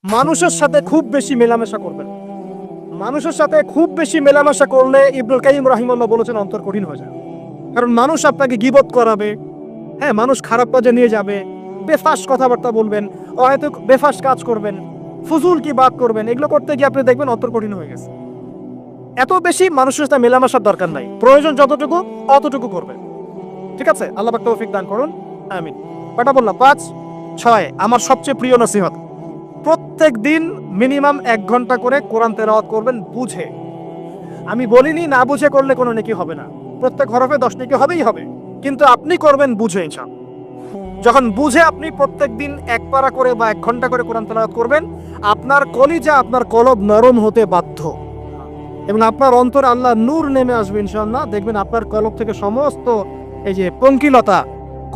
মানুষের সাথে খুব বেশি মেলামেশা করবেন। মানুষের সাথে খুব বেশি মেলামেশা করলে ইবনুল কাইয়িম রাহিমাহুল্লাহ বলেছেন অন্তর কঠিন হয়ে যায়। কারণ মানুষ আপনাকে গীবত করাবে, হ্যাঁ, মানুষ খারাপ কাজে নিয়ে যাবে, বেফাস কথাবার্তা বলবেন, হয়তো বেফাস কাজ করবেন, ফুজুল কি বাত করবেন, এগুলো করতে গিয়ে আপনি দেখবেন অন্তর কঠিন হয়ে গেছে। এত বেশি মানুষের সাথে মেলামেশার দরকার নাই, প্রয়োজন যতটুকু অতটুকু করবেন। ঠিক আছে, আল্লাহ পাক তৌফিক দান করুন, আমিন। কয়টা বললাম? 5, 6। আমার সবচেয়ে প্রিয় নসিহত, প্রত্যেক দিন মিনিমাম 1 ঘন্টা করে কোরআন তেলাওয়াত করবেন বুঝে। আমি বলিনি না বুঝে করলে কোনো নেকি হবে না, প্রত্যেক হরফে 10 নেকি হবেই হবে, কিন্তু আপনি করবেন বুঝে ইনশাআল্লাহ। যখন বুঝে আপনি প্রত্যেক দিন 1 পারা করে বা 1 ঘন্টা করে কোরআন তেলাওয়াত করবেন, আপনার কলিজা, আপনার কলব নরম হতে বাধ্য এবং আপনার অন্তরে আল্লাহ নূর নেমে আসবে ইনশাআল্লাহ। দেখবেন আপনার কলব থেকে সমস্ত এই যে পঙ্কিলতা,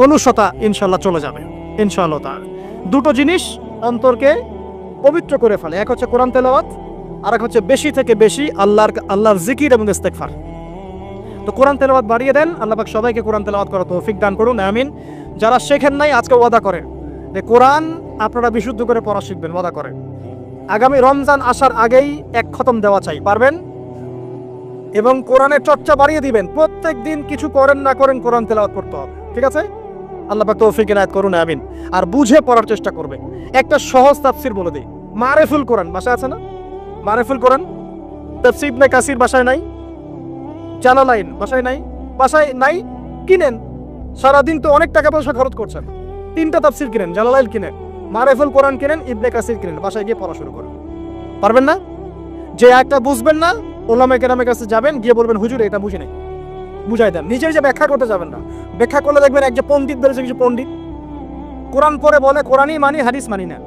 কলুষতা ইনশাআল্লাহ চলে যাবে ইনশাআল্লাহ তাআলা। দুটো জিনিস অন্তরকে পবিত্র করে ফেলে, এক হচ্ছে কোরআন তেলাওয়াত, আর এক হচ্ছে বেশি থেকে বেশি আল্লাহর জিকির এবং ইস্তেগফার। তো কোরআন তেলাওয়াত বাড়িয়ে দেন, আল্লাহ পাক সবাইকে কোরআন তেলাওয়াত করার তৌফিক দান করুন, আমিন। যারা শেখেন নাই আজকে ওয়াদা করেন যে কোরআন আপনারা বিশুদ্ধ করে পড়া শিখবেন, ওয়াদা করেন। আগামী রমজান আসার আগেই 1 খতম দেওয়া চাই, পারবেন? এবং কোরআনের চর্চা বাড়িয়ে দিবেন, প্রত্যেক দিন কিছু করেন না করেন কোরআন তেলাওয়াত করতে হবে, ঠিক আছে? আল্লাহ পাক তৌফিক ইনায়াত করুন, আমিন। আর বুঝে পড়ার চেষ্টা করবে। একটা সহজ তাফসীর বলে দেই, মারিফুল কোরআন বাসায় আছে না? মারিফুল কোরআন তাফসীর ইবনে কাসির বাসায় নাই, জালালাইন বাসায় নাই, বাসায় নাই, কিনেন। সারাদিন তো অনেক টাকা পয়সা খরচ করছেন, 3টা তাফসীর কিনেন, জালালাইন কিনেন, মারিফুল কোরআন কিনেন, ইবনে কাসির কিনেন, বাসায় গিয়ে পড়া শুরু করেন। পারবেন না? যে একটা বুঝবেন না, ওলামায়ে কেরামের কাছে যাবেন, গিয়ে বলবেন হুজুর এটা বুঝি নাই, বুঝাই দেন। নিজেই যে ব্যাখ্যা করতে যাবেন না, ব্যাখ্যা করলে দেখবেন এক যে পণ্ডিত বেড়েছে, কিছু পণ্ডিত কোরআন পড়ে বলে কোরআনই মানি হাদিস মানি না,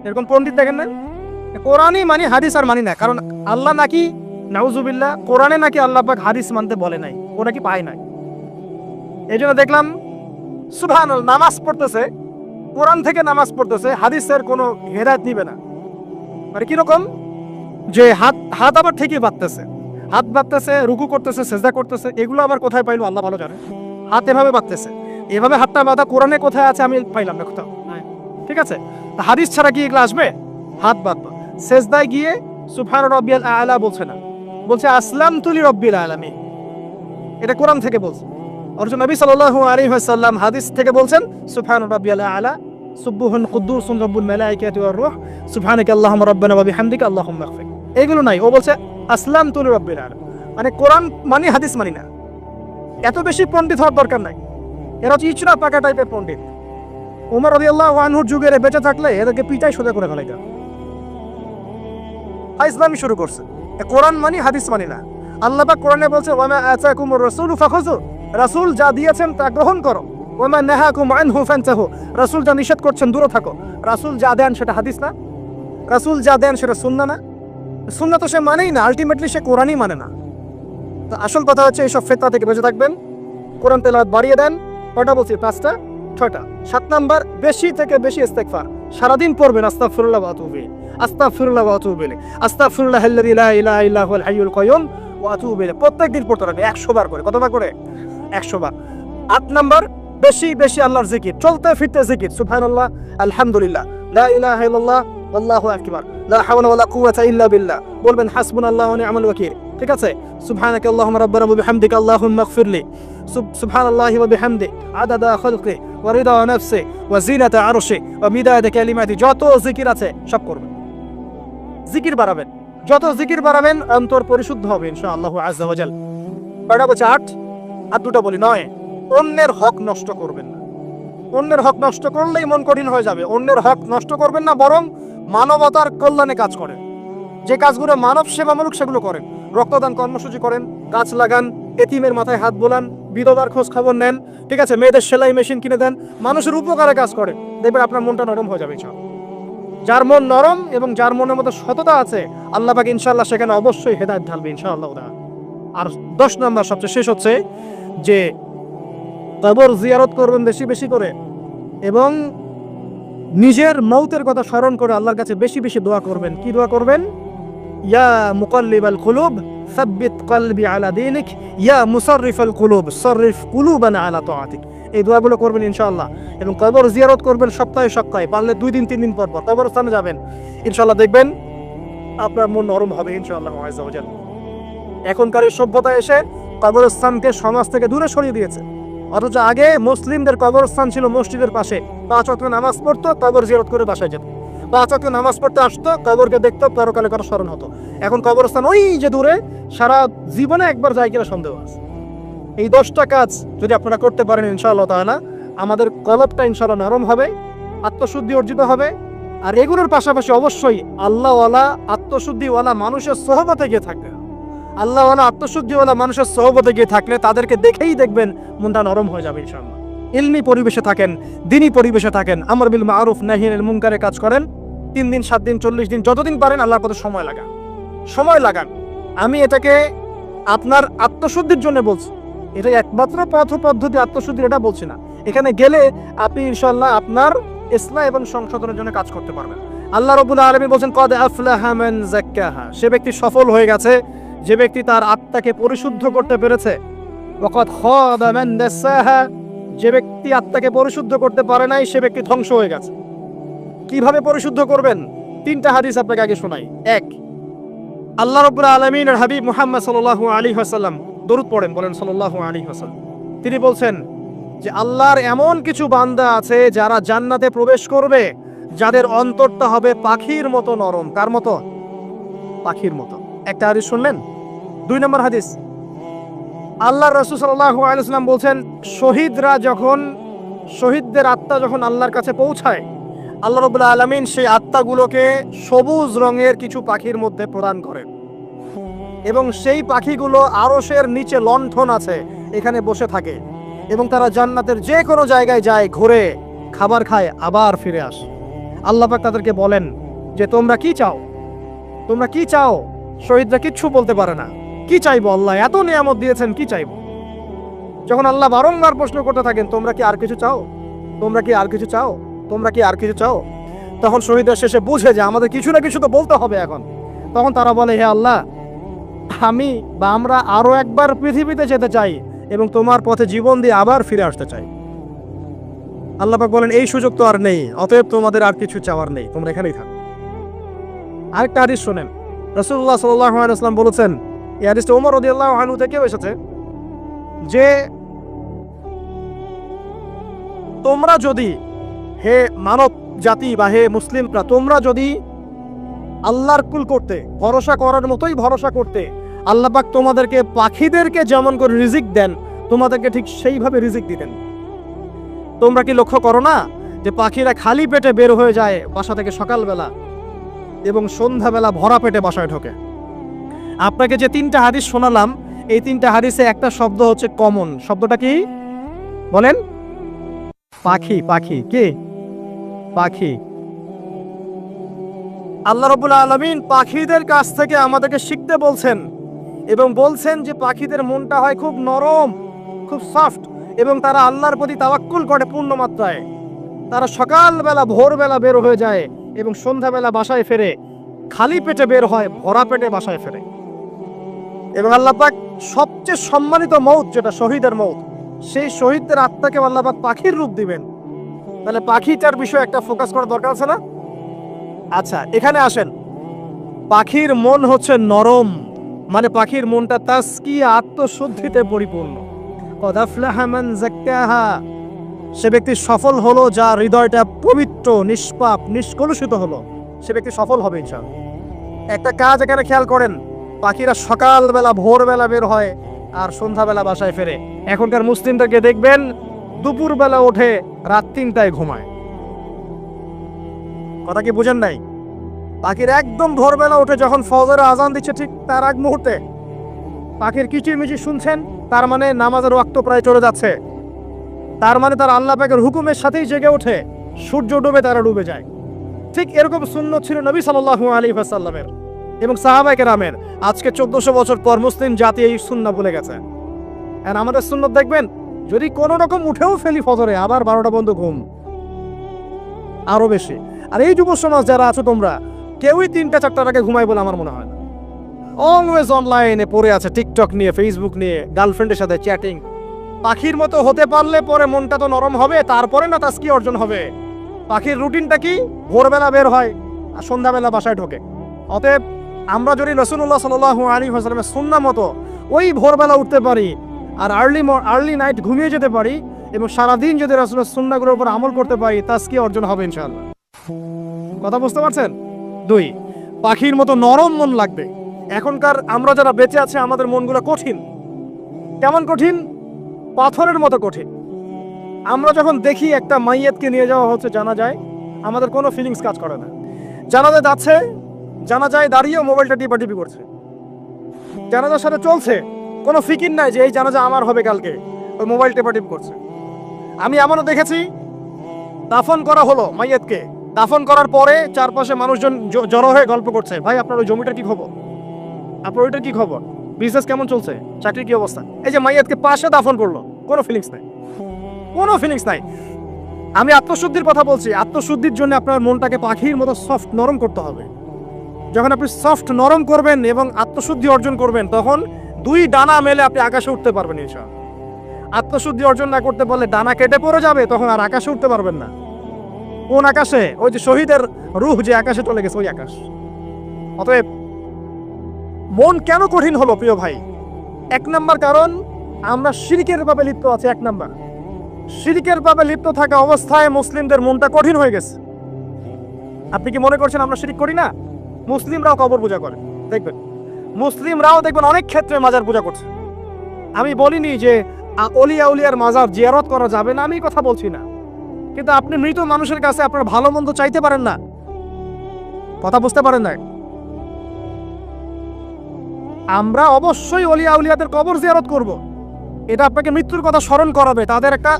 এরকম পণ্ডিত দেখেন না? কোরআনই মানি হাদিস আর মানি না, কারণ আল্লাহ নাকি নাউজুবিল্লাহ কোরআনে নাকি আল্লাহ পাক হাদিস মানতে বলে নাই, ও নাকি পায় নাই। এই জন্য দেখলাম সুবহানাল্লাহ, নামাজ পড়তেছে, কোরআন থেকে নামাজ পড়তেছে, হাদিসের কোনো হেদায়েত নিবে না। মানে কিরকম যে হাত আবার ঠিকই বাঁধতেছে, হাত বাঁধতেছে, রুকু করতেছে, সেজদা করতেছে, এগুলো আবার কোথায় পাইলো আল্লাহ ভালো জানে। হাত এভাবে বাঁধতেছে, এভাবে হাতটা বাঁধা কোরআনে কোথায় আছে আমি পাইলাম না কোথাও, ঠিক আছে? হাদিস ছাড়া কি এগুলো আসবে? হাত বাঁধবা। সেজদায় গিয়ে সুবহান রাব্বিয়াল আ'লা বলছে না, বলছে আসলামতু লিরাব্বিল আলামিন, এটা কোরআন থেকে বলছে। অথচ নবী সাল্লাল্লাহু আলাইহি ওয়াসাল্লাম হাদিস থেকে বলছেন সুবহান রাব্বিয়াল আ'লা, সুবহুন কুদ্দুসুন রব্বুল মালাইকাতি ওয়ার রূহ, সুবহানাকা আল্লাহুম্মা রাব্বানা ওয়া বিহামদিকা আল্লাহুম্মা ইগফির। এগুলো নাই, ও বলছে আসলামতু লিরাব্বিল আলামিন, মানে কোরআন মানি হাদিস মানি না। এত বেশি পণ্ডিত হওয়ার দরকার নাই, এরা হচ্ছে ইচরা পাকা টাইপের পণ্ডিত। ওমর রাদিয়াল্লাহু আনহুর যুগে বেঁচে থাকলে এদেরকে পিটাই সোজা করে ফেলাইতো। ইসলামী শুরু করছে, কোরআন মানি হাদিস মানি না। আল্লাহ পাক কোরআনে বলছে ওয়ামা আতাকুমুর রাসূলু ফাখুযু, রাসূল যা দিয়েছেন তা গ্রহণ করো, ওয়ামা নাহাকুম আনহু ফান্তাহু, রাসূল যা নিষেধ করছেন দূরে থাকো। রাসূল যা দেন সেটা হাদিস না, রাসূল যা দেন সেটা সুন্নাহ না, সুন্নাহ তো সে মানেই না, আলটিমেটলি সে কোরআনই মানে না। তো আসল কথা হচ্ছে এইসব ফিতনা থেকে বেঁচে থাকবেন, কোরআন তেলাওয়াত বাড়িয়ে দেন। কয়টা বলছি? 5টা, 6টা। 7 নাম্বার, বেশি থেকে বেশি ইস্তেগফার সারাদিন পড়বেন, আস্তাগফিরুল্লাহ ওয়া আতুবু ইলাইহি, আস্তাগফিরুল্লাহ ওয়া আতুবু ইলাইহি, আস্তাগফিরুল্লাহাল্লাযী লা ইলাহা ইল্লা হুয়াল হাইয়ুল কাইয়ুম ওয়া আতুবু ইলাইহি। প্রত্যেকদিন পড়তে হবে 100 বার করে। কতবার করে? 100 বার। 8 নাম্বার, বেশি বেশি আল্লাহর জিকির, চলতে ফিরতে জিকির, সুবহানাল্লাহ, আলহামদুলিল্লাহ, লা ইলাহা ইল্লাল্লাহ, আল্লাহু আকবার, লা হাওলা ওয়ালা কুওয়াতা ইল্লা বিল্লাহ। বলবেন হাসবুনাল্লাহু ওয়া নি'মাল ওয়াকিল, ঠিক আছে? সুবহানাকা আল্লাহুম্মা রাব্বানা ওয়া বিহামদিকা আল্লাহুম্মা ইগফিরলি, সুবহানাল্লাহি ওয়া বিহামদি আদাদা খালকি ওয়া রিদা নাফসি ওয়া জিনাতা আরশি ওয়া মিদাদা কালিমাতি। যত জিকির আছে সব করবেন, জিকির বাড়াবেন, যত জিকির বাড়াবেন অন্তর পরিশুদ্ধ হবে ইনশাআল্লাহু আযজা ওয়া জাল। কয়টা বলছে? 8। আর 2টা বলি। 9, অন্যের হক নষ্ট করবেন না। অন্যের হক নষ্ট করলেই মন কঠিন হয়ে যাবে। অন্যের হক নষ্ট করবেন না, বরং মানবতার কল্যাণে কাজ করেন। যে কাজগুলো মানব সেবামূলক সেগুলো করেন, রক্তদান কর্মসূচি করেন, গাছ লাগান, এতিমের মাথায় হাত বোলান, বিধবার খোঁজ খবর নেন, ঠিক আছে? মেয়েদের সেলাই মেশিন কিনে দেন, মানুষের উপকারে কাজ করেন, দেখবেন আপনার মনটা নরম হয়ে যাবে ইনশাআল্লাহ। যার মন নরম এবং যার মনের মধ্যে সততা আছে, আল্লাহ পাক ইনশাআল্লাহ সেখানে অবশ্যই হেদায়েত ঢালবে ইনশাআল্লাহ। আর 10 নাম্বার, সবচেয়ে শেষ হচ্ছে যে কবর জিয়ারত করবেন বেশি বেশি করে, এবং নিজের মৌতের কথা স্মরণ করে আল্লাহর কাছে বেশি বেশি দোয়া করবেন। কি দোয়া করবেন? ইয়া মুকাল্লিবাল কুলুব সাব্বিত কলবি আলা দীনিক, ইয়া মুসাররিফাল কুলুব সাররিফ কুলুবানা আলা তাআতিক। এই দোয়াগুলো করবেন ইনশাআল্লাহ। এবং কবর জিয়ারত করবেন সপ্তাহে সপ্তাহে, পারলে 2 দিন 3 দিন পর পর কবরস্থানে যাবেন, ইনশাআল্লাহ দেখবেন আপনার মন নরম হবে ইনশাআল্লাহ আযজা ওয়া জাল্লা। এখনকার এই সভ্যতা এসে কবরস্থানকে সমাজ থেকে দূরে সরিয়ে দিয়েছে, অথচ আগে মুসলিমদের কবরস্থান ছিল মসজিদের পাশে, 5 ওয়াক্ত নামাজ পড়তো, কবর জিয়ারত করে বাসায় যেত, 5 ওয়াক্ত নামাজ পড়তে আসতো, কবরকে দেখতো, পরকালে কথা স্মরণ হতো। এখন কবরস্থান ওই যে দূরে, সারা জীবনে একবার যায় কিনা সন্দেহ আছে। এই 10টা কাজ যদি আপনারা করতে পারেন ইনশাআল্লাহ তাআলা, আমাদের কলবটা ইনশাআল্লাহ নরম হবে, আত্মশুদ্ধি অর্জিত হবে। আর এগুলোর পাশাপাশি অবশ্যই আল্লাহওয়ালা আত্মশুদ্ধিওয়ালা মানুষের সোহবতে গিয়ে থাকবে। আল্লাহওয়ালা আত্মশুদ্ধিওয়ালা মানুষের সোহবতে গিয়ে থাকলে তাদেরকে দেখেই দেখবেন মনটা নরম হয়ে যাবে ইনশাআল্লাহ। ইলমি পরিবেশে থাকেন, দ্বীনি পরিবেশে থাকেন, আমর বিল মারুফ নাহি আনিল মুনকারের কাজ করেন, 3 দিন 7 দিন 40 দিন যতদিন পারেন আল্লাহর পথে সময় লাগান। আমি এটাকে আপনার আত্মশুদ্ধির জন্য বলছি, এটা একমাত্র পথ পদ্ধতি আত্মশুদ্ধির, এটা বলছি না। এখানে গেলে আপনি ইনশাআল্লাহ আপনার ইসলাহ এবং সংশোধনের জন্য কাজ করতে পারবেন। আল্লাহ রাব্বুল আলামিন বলেন কদ আফলাহা মান যাক্কাহা, সে ব্যক্তি সফল হয়ে গেছে যে ব্যক্তি তার আত্মাকে পরিশুদ্ধ করতে পেরেছে। ওয়াকাদ খাবা মান দাসাহা, যে ব্যক্তি আত্মাকে পরিশুদ্ধ করতে পারে নাই সে ব্যক্তি ধ্বংস হয়ে গেছে। কিভাবে পরিশুদ্ধ করবেন? 3টা হাদিস আপনাকে আগে শোনাই। 1, আল্লাহ রাব্বুল আলামিনের হাবিব মুহাম্মদ সাল্লাল্লাহু আলাইহি ওয়াসাল্লাম, দরুদ পড়েন, বলেন সাল্লাল্লাহু আলাইহি ওয়াসাল্লাম। তিনি বলছেন যে আল্লাহর এমন কিছু বান্দা আছে যারা জান্নাতে প্রবেশ করবে, যাদের অন্তরটা হবে পাখির মতো নরম। কার মতো? পাখির মতো। একটা হাদিস শুনলেন। 2 নম্বর হাদিস, আল্লাহর রাসূল সাল্লাল্লাহু আলাইহি ওয়াসাল্লাম বলছেন শহীদদের আত্মা যখন আল্লাহর কাছে পৌঁছায়, আল্লাহ রাব্বুল আলামিন সেই আত্মাগুলোকে সবুজ রঙের কিছু পাখির মধ্যে প্রদান করেন, এবং সেই পাখিগুলো আরশের নিচে লণ্ঠন আছে এখানে বসে থাকে, এবং তারা জান্নাতের যে কোনো জায়গায় যায়, ঘুরে খাবার খায়, আবার ফিরে আসে। আল্লাহ পাক তাদেরকে বলেন যে তোমরা কি চাও, তোমরা কি চাও? শহীদরা কিচ্ছু বলতে পারে না, কি চাইবো? আল্লাহ এত নিয়ামত দিয়েছেন, কি চাইবো? যখন আল্লাহ বারংবার প্রশ্ন করতে থাকেন তোমরা কি আর কিছু চাও, তোমরা কি আর কিছু চাও, তোমরা কি আর কিছু চাও, তখন শহীদরা শেষে বুঝে যে আমাদের কিছু না কিছু তো বলতে হবে এখন। তখন তারা বলে হে আল্লাহ, আমরা আরো একবার পৃথিবীতে যেতে চাই এবং তোমার পথে জীবন দিয়ে আবার ফিরে আসতে চাই। আল্লাহ পাক বলেন এই সুযোগ তো আর নেই, অতএব তোমাদের আর কিছু চাওয়ার নেই, তোমরা এখানেই থাকো। আরেকটা হাদিস শোনেন, রাসূলুল্লাহ সাল্লাল্লাহু আলাইহি ওয়াসাল্লাম বলেছেন, এই হাদিসটা ওমর রাদিয়াল্লাহু আনহু থেকে এসেছে, যে তোমরা যদি, হে মানব জাতি বা হে মুসলিমরা, তোমরা যদি আল্লাহর কুল করতে, ভরসা করার মতোই ভরসা করতে, আল্লাহ পাক তোমাদেরকে পাখিদেরকে যেমন করে রিজিক দেন তোমাদেরকে ঠিক সেইভাবে রিজিক দিতেন। তোমরা কি লক্ষ্য করো না যে পাখিরা খালি পেটে বের হয়ে যায় বাসা থেকে সকালবেলা, এবং সন্ধ্যাবেলা ভরা পেটে বাসায় ঢোকে? আপনাকে যে 3টা হাদিস শোনালাম, এই 3টা হাদিসে একটা শব্দ হচ্ছে কমন। শব্দটা কি বলেন? পাখি। পাখি কি? পাখি। আল্লাহ রাব্বুল আলামিন পাখিদের কাছ থেকে আমাদেরকে শিখতে বলছেন, এবং বলছেন যে পাখিদের মনটা হয় খুব নরম, খুব সফট, এবং তারা আল্লাহর প্রতি তাওয়াক্কুল করে পূর্ণ মাত্রায়। তারা সকালবেলা ভোরবেলা বের হয়ে যায় এবং সন্ধ্যাবেলা বাসায় ফেরে, খালি পেটে বের হয়, ভরা পেটে বাসায় ফেরে। এবং আল্লাহ পাক সবচেয়ে সম্মানিত মৌত যেটা শহীদের মৌত, সেই শহীদদের আত্মাকে আল্লাহ পাক পাখির রূপ দিবেন। তাহলে পাখিটার বিষয়ে একটা ফোকাস করা দরকার আছে না? আচ্ছা, এখানে আসেন। পাখির মন হচ্ছে নরম, মানে পাখির মনটা তাসকিয়া, আত্মশুদ্ধিতে পরিপূর্ণ। কদ আফলাহা মান যাক্কাহা, সে ব্যক্তি সফল হলো যার হৃদয়টা পবিত্র, নিষ্পাপ, নিষ্কলুষিত হলো, সে ব্যক্তি সফল হবে ইনশাআল্লাহ। একটা কাজ এখানে খেয়াল করেন, পাখিরা সকালবেলা ভোরবেলা বের হয় আর সন্ধ্যাবেলা বাসায় ফেরে। এখনকার মুসলিমদেরকে দেখবেন দুপুরবেলা ওঠে, রাত 3টায় ঘুমায়। কথা কি বুঝেন নাই? পাখির একদম ভোরবেলা উঠে যখন ফজরের আজান দিচ্ছে ঠিক তার আগ মুহূর্তে পাখির কিচিরমিচির শুনছেন, তার মানে নামাজের ওয়াক্ত প্রায় চলে যাচ্ছে, তার মানে তার আল্লাহ পাকের হুকুমের সাথেই জেগে ওঠে, সূর্য ডুবে তারা ডুবে যায়। ঠিক এরকম সুন্নত ছিল নবী সাল্লাল্লাহু আলাইহি ওয়াসাল্লামের এবং সাহাবায়ে কেরামের। আজকে 1400 বছর পর মুসলিম জাতি এই সুন্নাহ ভুলে গেছে। আর আমাদের সুন্নত দেখবেন, যদি কোনো রকম উঠেও ফেলি ফজরে, আবার 12টা বন্ধ ঘুম, আরো বেশি। আর এই যুব সমাজ যারা আছো তোমরা, কেউই 3টা-4টার আগে ঘুমায় বলে আমার মনে হয় না। অলওয়েজ অনলাইনে পড়ে আছে, টিকটক নিয়ে, ফেসবুক নিয়ে, গার্লফ্রেন্ডের সাথে চ্যাটিং, পাখির মতো হতে পারলে পরে মনটা তো নরম হবে, তারপরে না তাসকিয়া অর্জন হবে। পাখির রুটিনটা কি? ভোরবেলা বের হয় আর সন্ধ্যাবেলা বাসায় ঢোকে। অতএব আমরা যদি রাসূলুল্লাহ সাল্লাল্লাহু আলাইহি ওয়াসাল্লামের সুন্নাহ মতো ওই ভোরবেলা উঠতে পারি আর আর্লি নাইট ঘুমিয়ে যেতে পারি এবং সারাদিন যদি রাসূলের সুন্নাহগুলোর উপর আমল করতে পারি, তাসকিয়া অর্জন হবে ইনশাআল্লাহ। কথা বুঝতে পারছেন? 2, পাখির মতো নরম মন লাগবে। এখনকার আমরা যারা বেঁচে আছে আমাদের মনগুলো কঠিন। কেমন কঠিন? পাথরের মতো কঠিন। আমরা যখন দেখি একটা মাইয়াতকে নিয়ে যাওয়া হচ্ছে জানাজায়, আমাদের কোনো ফিলিংস কাজ করে না। জানাজায় যাচ্ছে, জানাজায় দাঁড়িয়ে মোবাইলটা টিপাটিপি করছে। জানাজার সাথে চলছে, কোনো ফিকির নাই যে এই জানাজা আমার হবে কালকে, ওই মোবাইল টেপাটিপ করছে। আমি এমনও দেখেছি, দাফন করা হলো মাইয়াতকে, দাফন করার পরে চারপাশে মানুষজন জড়ো হয়ে গল্প করছে, ভাই আপনার ওই জমিটার কি খবর, আপনার ওইটার কি খবর, বিজনেস কেমন চলছে, চাকরির কি অবস্থা। এই যে মাইয়াতকে পাশে দাফন করলো, কোনো ফিলিংস নাই, কোনো ফিলিংস নাই। আমি আত্মশুদ্ধির কথা বলছি। আত্মশুদ্ধির জন্য আপনার মনটাকে পাখির মতো সফট নরম করতে হবে। যখন আপনি সফট নরম করবেন এবং আত্মশুদ্ধি অর্জন করবেন, তখন 2 ডানা মেলে আপনি আকাশে উঠতে পারবেন ইনশাআল্লাহ। আত্মশুদ্ধি অর্জন না করতে পারলে ডানা কেটে পড়ে যাবে, তখন আর আকাশে উঠতে পারবেন না। কোন আকাশে? ওই যে শহীদের রূহ যে আকাশে চলে গেছে, ওই আকাশ। অতএব মন কেন কঠিন হলো প্রিয় ভাই? 1 নাম্বার কারণ, আমরা শিরকের ভাবে লিপ্ত আছি। 1 নাম্বার, শিরকের ভাবে লিপ্ত থাকা অবস্থায় মুসলিমদের মনটা কঠিন হয়ে গেছে। আপনি কি মনে করছেন আমরা শিরক করি না? মুসলিমরাও কবর পূজা করে, দেখবেন মুসলিমরাও দেখবেন অনেক ক্ষেত্রে মাজার পূজা করছে। আমি বলিনি যে অলিয়া উলিয়ার মাজার জিয়ারত করা যাবে না, আমি কথা বলছি না, কিন্তু আপনি মৃত মানুষের কাছে আপনার ভালো মন্দ চাইতে পারেন না। কথা বুঝতে পারেন না? আমরা অবশ্যই অলিয়া উলিয়াদের কবর জিয়ারত করব। এটা আপনাকে মৃত্যুর কথা স্মরণ করাবে, তাদের একটা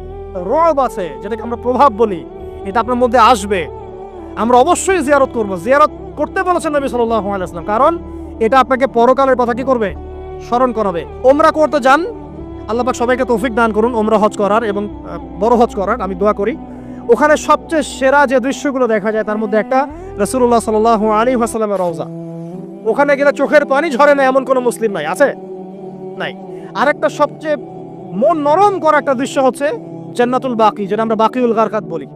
রব আছে যেটাকে আমরা প্রভাব বলি, এটা আপনার মধ্যে আসবে। আমরা অবশ্যই জিয়ারত করব। জিয়ারত করতে বলেছেন নবী সাল্লাল্লাহু আলাইহি ওয়াসাল্লাম, কারণ এটা আপনাকে পরকালের কথা কি করবে? স্মরণ করাবে। ওমরা করতে যান, আল্লাহ পাক সবাইকে তৌফিক দান করুন ওমরা হজ করার এবং বড় হজ করার, আমি দোয়া করি। ওখানে সবচেয়ে সেরা যে দৃশ্যগুলো দেখা যায় তার মধ্যে একটা রাসূলুল্লাহ সাল্লাল্লাহু আলাইহি ওয়াসাল্লামের রওজা। ওখানে গেলে চোখের পানি ঝরে না এমন কোনো মুসলিম নাই, আছে? নাই। আরেকটা সবচেয়ে মন নরম করা একটা দৃশ্য হচ্ছে জান্নাতুল বাকি, যেটা আমরা বাকিউল গারকাত বলি,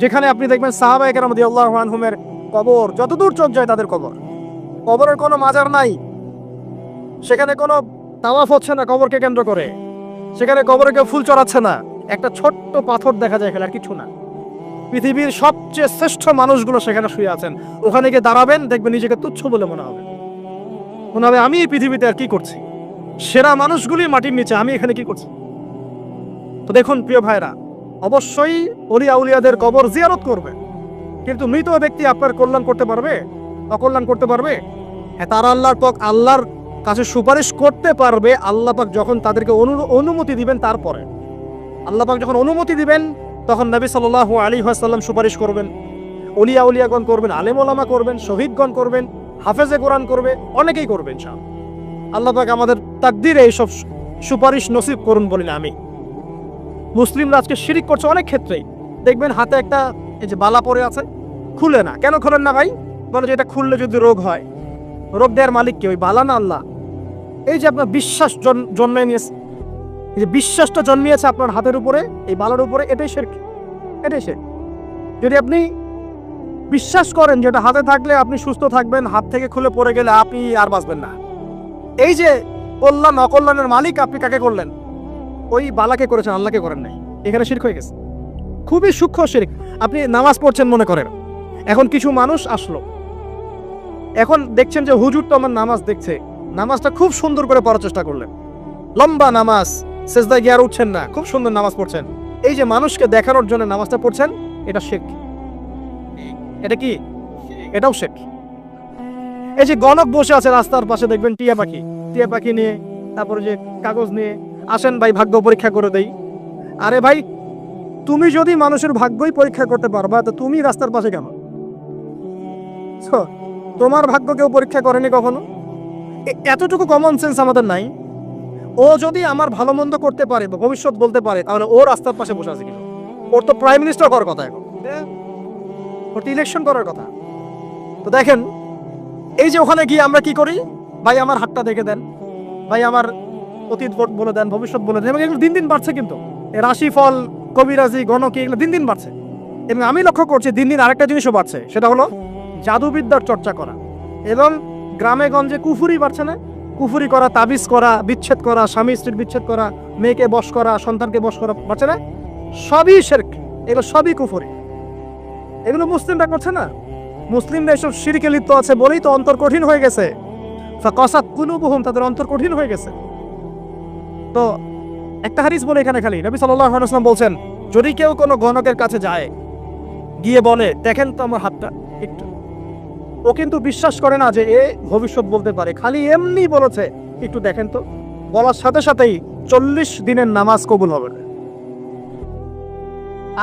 যেখানে আপনি দেখবেন সাহাবায়ে কেরাম রাদিয়াল্লাহু আনহুমের কবর, যতদূর চোখ যায় তাদের কবর। কবরের কোনো মাজার নাই, সেখানে কোনো তাওয়াফ হচ্ছে না কবরকে কেন্দ্র করে, সেখানে কবরে কেউ ফুল চড়াচ্ছে না, একটা ছোট্ট পাথর দেখা যায়, এখানে আর কিছু না। পৃথিবীর সবচেয়ে শ্রেষ্ঠ মানুষগুলো সেখানে শুয়ে আছেন। ওখানে গিয়ে দাঁড়াবেন, দেখবেন নিজেকে তুচ্ছ বলে মনে হবে, আমি এই পৃথিবীতে আর কি করছি। সেরা মানুষগুলি মাটির নিচে, আমি এখানে কি করছি। তো দেখুন প্রিয় ভাইরা, অবশ্যই অলিয়া উলিয়াদের কবর জিয়ারত করবে, কিন্তু মৃত ব্যক্তি আপনার কল্যাণ করতে পারবে? অকল্যাণ করতে পারবে? হ্যাঁ, তারা আল্লাহর কাছে সুপারিশ করতে পারবে আল্লাহ পাক যখন তাদেরকে অনুমতি দিবেন। তারপরে আল্লাহ পাক যখন অনুমতি দিবেন, তখন নবী সাল্লাল্লাহু আলাইহি ওয়াসাল্লাম সুপারিশ করবেন, অলিয়া উলিয়াগণ করবেন, আলেম ওলামা করবেন, শহীদগণ করবেন, হাফেজে কোরআন করবে, অনেকেই করবেন ইনশাআল্লাহ। আল্লাহ পাক আমাদের তাকদীরে এইসব সুপারিশ নসিব করুন বলি না আমি। মুসলিমরা আজকে শিরিক করছে অনেক ক্ষেত্রেই। দেখবেন হাতে একটা এই যে বালা পরে আছে, খুলে না। কেন খুলেন না ভাই? বলে যে এটা খুললে যদি রোগ হয়। রোগ দেওয়ার মালিক কে? ওই বালা না আল্লাহ? এই যে আপনার বিশ্বাস জন্মে নিয়েছে, এই যে বিশ্বাসটা জন্মিয়েছে আপনার হাতের উপরে, এই বালার উপরে, এটাই শিরক, এটাই শিরক। যদি আপনি বিশ্বাস করেন যেটা হাতে থাকলে আপনি সুস্থ থাকবেন, হাত থেকে খুলে পড়ে গেলে আপনি আর বাঁচবেন না, এই যে কল্যাণ অকল্যাণের মালিক আপনি কাকে করলেন? ওই বালাকে করেছেন, আল্লাহকে করেন নাই। এখানে শিরক হয়ে গেছে, খুবই সূক্ষ্ম শিরক। আপনি নামাজ পড়ছেন মনে করেন, এখন কিছু মানুষ আসলো, এখন দেখছেন যে হুজুর তো আমার নামাজ দেখছে, নামাজটা খুব সুন্দর করে পড়ার চেষ্টা করলেন, লম্বা নামাজ, সেজদায় গিয়ে আর উঠছেন না, খুব সুন্দর নামাজ পড়ছেন। এই যে মানুষকে দেখানোর জন্য নামাজটা পড়ছেন, এটা শিরক। এটা কি? এটাও শিরক। এই যে গণক বসে আছে রাস্তার পাশে, দেখবেন টিয়া পাখি নিয়ে, তারপরে যে কাগজ নিয়ে, আসেন ভাই ভাগ্য পরীক্ষা করে দেই। আরে ভাই, তুমি যদি মানুষের ভাগ্যই পরীক্ষা করতে পারবা, তো তুমি রাস্তার পাশে কেন? তোমার ভাগ্য কেউ পরীক্ষা করেনি কখনো? এতটুকু কমন সেন্স আমাদের নাই? ও যদি আমার ভালো মন্দ করতে পারে বা ভবিষ্যৎ বলতে পারে, তাহলে ও রাস্তার পাশে বসে আছে কেন? ওর তো প্রাইম মিনিস্টার করার কথা, এখন ওর তো ইলেকশন করার কথা। তো দেখেন, এই যে ওখানে গিয়ে আমরা কি করি, ভাই আমার হাতটা দেখে দেন, ভাই আমার অতীত বলে দেন, ভবিষ্যৎ বলে দেন, এবং এগুলো দিন দিন বাড়ছে। কিন্তু এই রাশিফল, কবিরাজি, গণকি এগুলো দিন দিন বাড়ছে। এবং আমি লক্ষ্য করছি দিন দিন আরেকটা জিনিসও বাড়ছে, সেটা হলো জাদুবিদ্যার চর্চা করা। এবং গ্রামে গঞ্জে কুফুরি বাড়ছে না? কুফুরি করা, তাবিজ করা, বিচ্ছেদ করা, স্বামী স্ত্রীর বিচ্ছেদ করা, মেয়েকে বশ করা, সন্তানকে বশ করা বাড়ছে না? সবই শিরক, এগুলো সবই কুফুরি। এগুলো মুসলিমরা করছে না। মুসলিমরা এসব শিরকে লিপ্ত আছে বলেই তো অন্তর কঠিন হয়ে গেছে। ফাকাসাত কুলুবুহুম, তাদের অন্তর কঠিন হয়ে গেছে। তো একটা হাদিস বলে এখানে খালি নবী সাল্লাল্লাহু আলাইহি ওয়াসাল্লাম বলছেন, যদি কেউ কোনো গণকের কাছে যায়, গিয়ে বলে দেখেন তো আমার হাতটা একটু, ও কিন্তু বিশ্বাস করে না যে এ ভবিষ্যৎ বলতে পারে, খালি এমনি বলেছে একটু দেখেন তো, বলার সাথে সাথেই 40 দিনের নামাজ কবুল হবে না।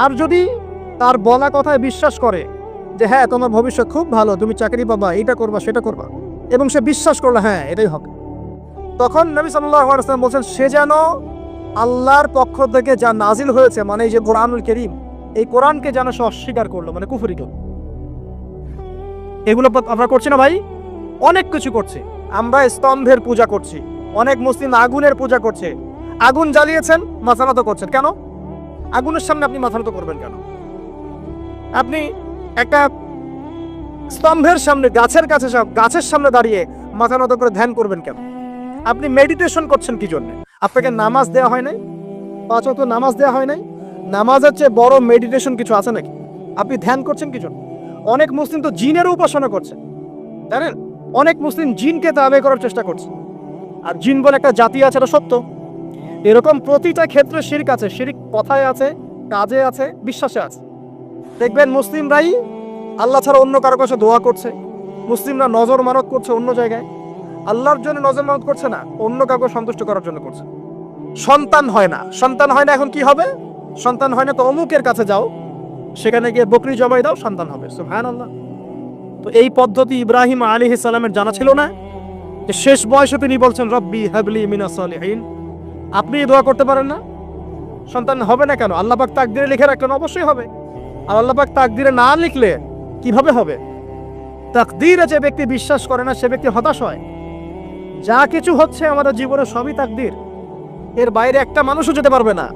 আর যদি তার বলা কথায় বিশ্বাস করে যে হ্যাঁ তোমার ভবিষ্যৎ খুব ভালো, তুমি চাকরি পাবা, এটা করবা সেটা করবা, এবং সে বিশ্বাস করলো হ্যাঁ এটাই হবে, তখন নবী সাল্লাল্লাহু আলাইহি ওয়াসাল্লাম বলছেন সে যেন আল্লাহর পক্ষ থেকে যা নাজিল হয়েছে, মানে এই যে কোরআনুল কারীম, এই কোরআনকে যেন সে অস্বীকার করলো, মানে কুফরি করলো। এগুলো আমরা করছি না ভাই? অনেক কিছু করছি আমরা। স্তম্ভের পূজা করছি, অনেক মুসলিম আগুনের পূজা করছে। আগুন জ্বালিয়েছেন, মাথা নত করছেন কেন? আগুনের সামনে আপনি মাথা নত করবেন কেন? আপনি একটা স্তম্ভের সামনে, গাছের কাছে, গাছের সামনে দাঁড়িয়ে মাথা নত করে ধ্যান করবেন কেন? আপনি মেডিটেশন করছেন কি জন্য? আপনাকে নামাজ দেওয়া হয় নাই? 5 ওয়াক্ত নামাজ দেওয়া হয় নাই? নামাজের চেয়ে বড় মেডিটেশন কিছু আছে নাকি? আপনি ধ্যান করছেন কি জন্য? অনেক মুসলিম তো জিনেরও উপাসনা করছে, জানেন? অনেক মুসলিম জিনকে তাবে করার চেষ্টা করছে। আর জিন বলে একটা জাতি আছে, এটা সত্য। এরকম প্রতিটা ক্ষেত্রে শিরক আছে। শিরক কথায় আছে, কাজে আছে, বিশ্বাসে আছে। দেখবেন মুসলিমরাই আল্লাহ ছাড়া অন্য কারো কাছে দোয়া করছে, মুসলিমরা নজর মানত করছে অন্য জায়গায়, আল্লাহর জন্য নজর মানত করছে না, অন্য কাউকে সন্তুষ্ট করার জন্য করছে। সন্তান হয় না, সন্তান হয় না, এখন কি হবে? সন্তান হয় না তো অমুকের কাছে যাও, সেখানে গিয়ে বকরি জবাই দাও, সন্তান হবে। সুবহানাল্লাহ। তো এই পদ্ধতি ইব্রাহিম আলাইহিস সালামের জানা ছিল না যে শেষ বয়সে তিনি বলছেন রব্বি হাবলি মিনাস সালিহিন? আপনি দোয়া করতে পারেন না? সন্তান হবে না কেন? আল্লাহ পাক তাকদিরে লিখে রাখলেন, অবশ্যই হবে। আর আল্লাহ পাক তাকদিরে না লিখলে কিভাবে হবে? তাকদিরে যে ব্যক্তি বিশ্বাস করে না সে ব্যক্তি হতাশ হয়। যা কিছু হচ্ছে আমাদের জীবনে সবই তাকদির, এর বাইরে একটা মানুষও যেতে পারবে না।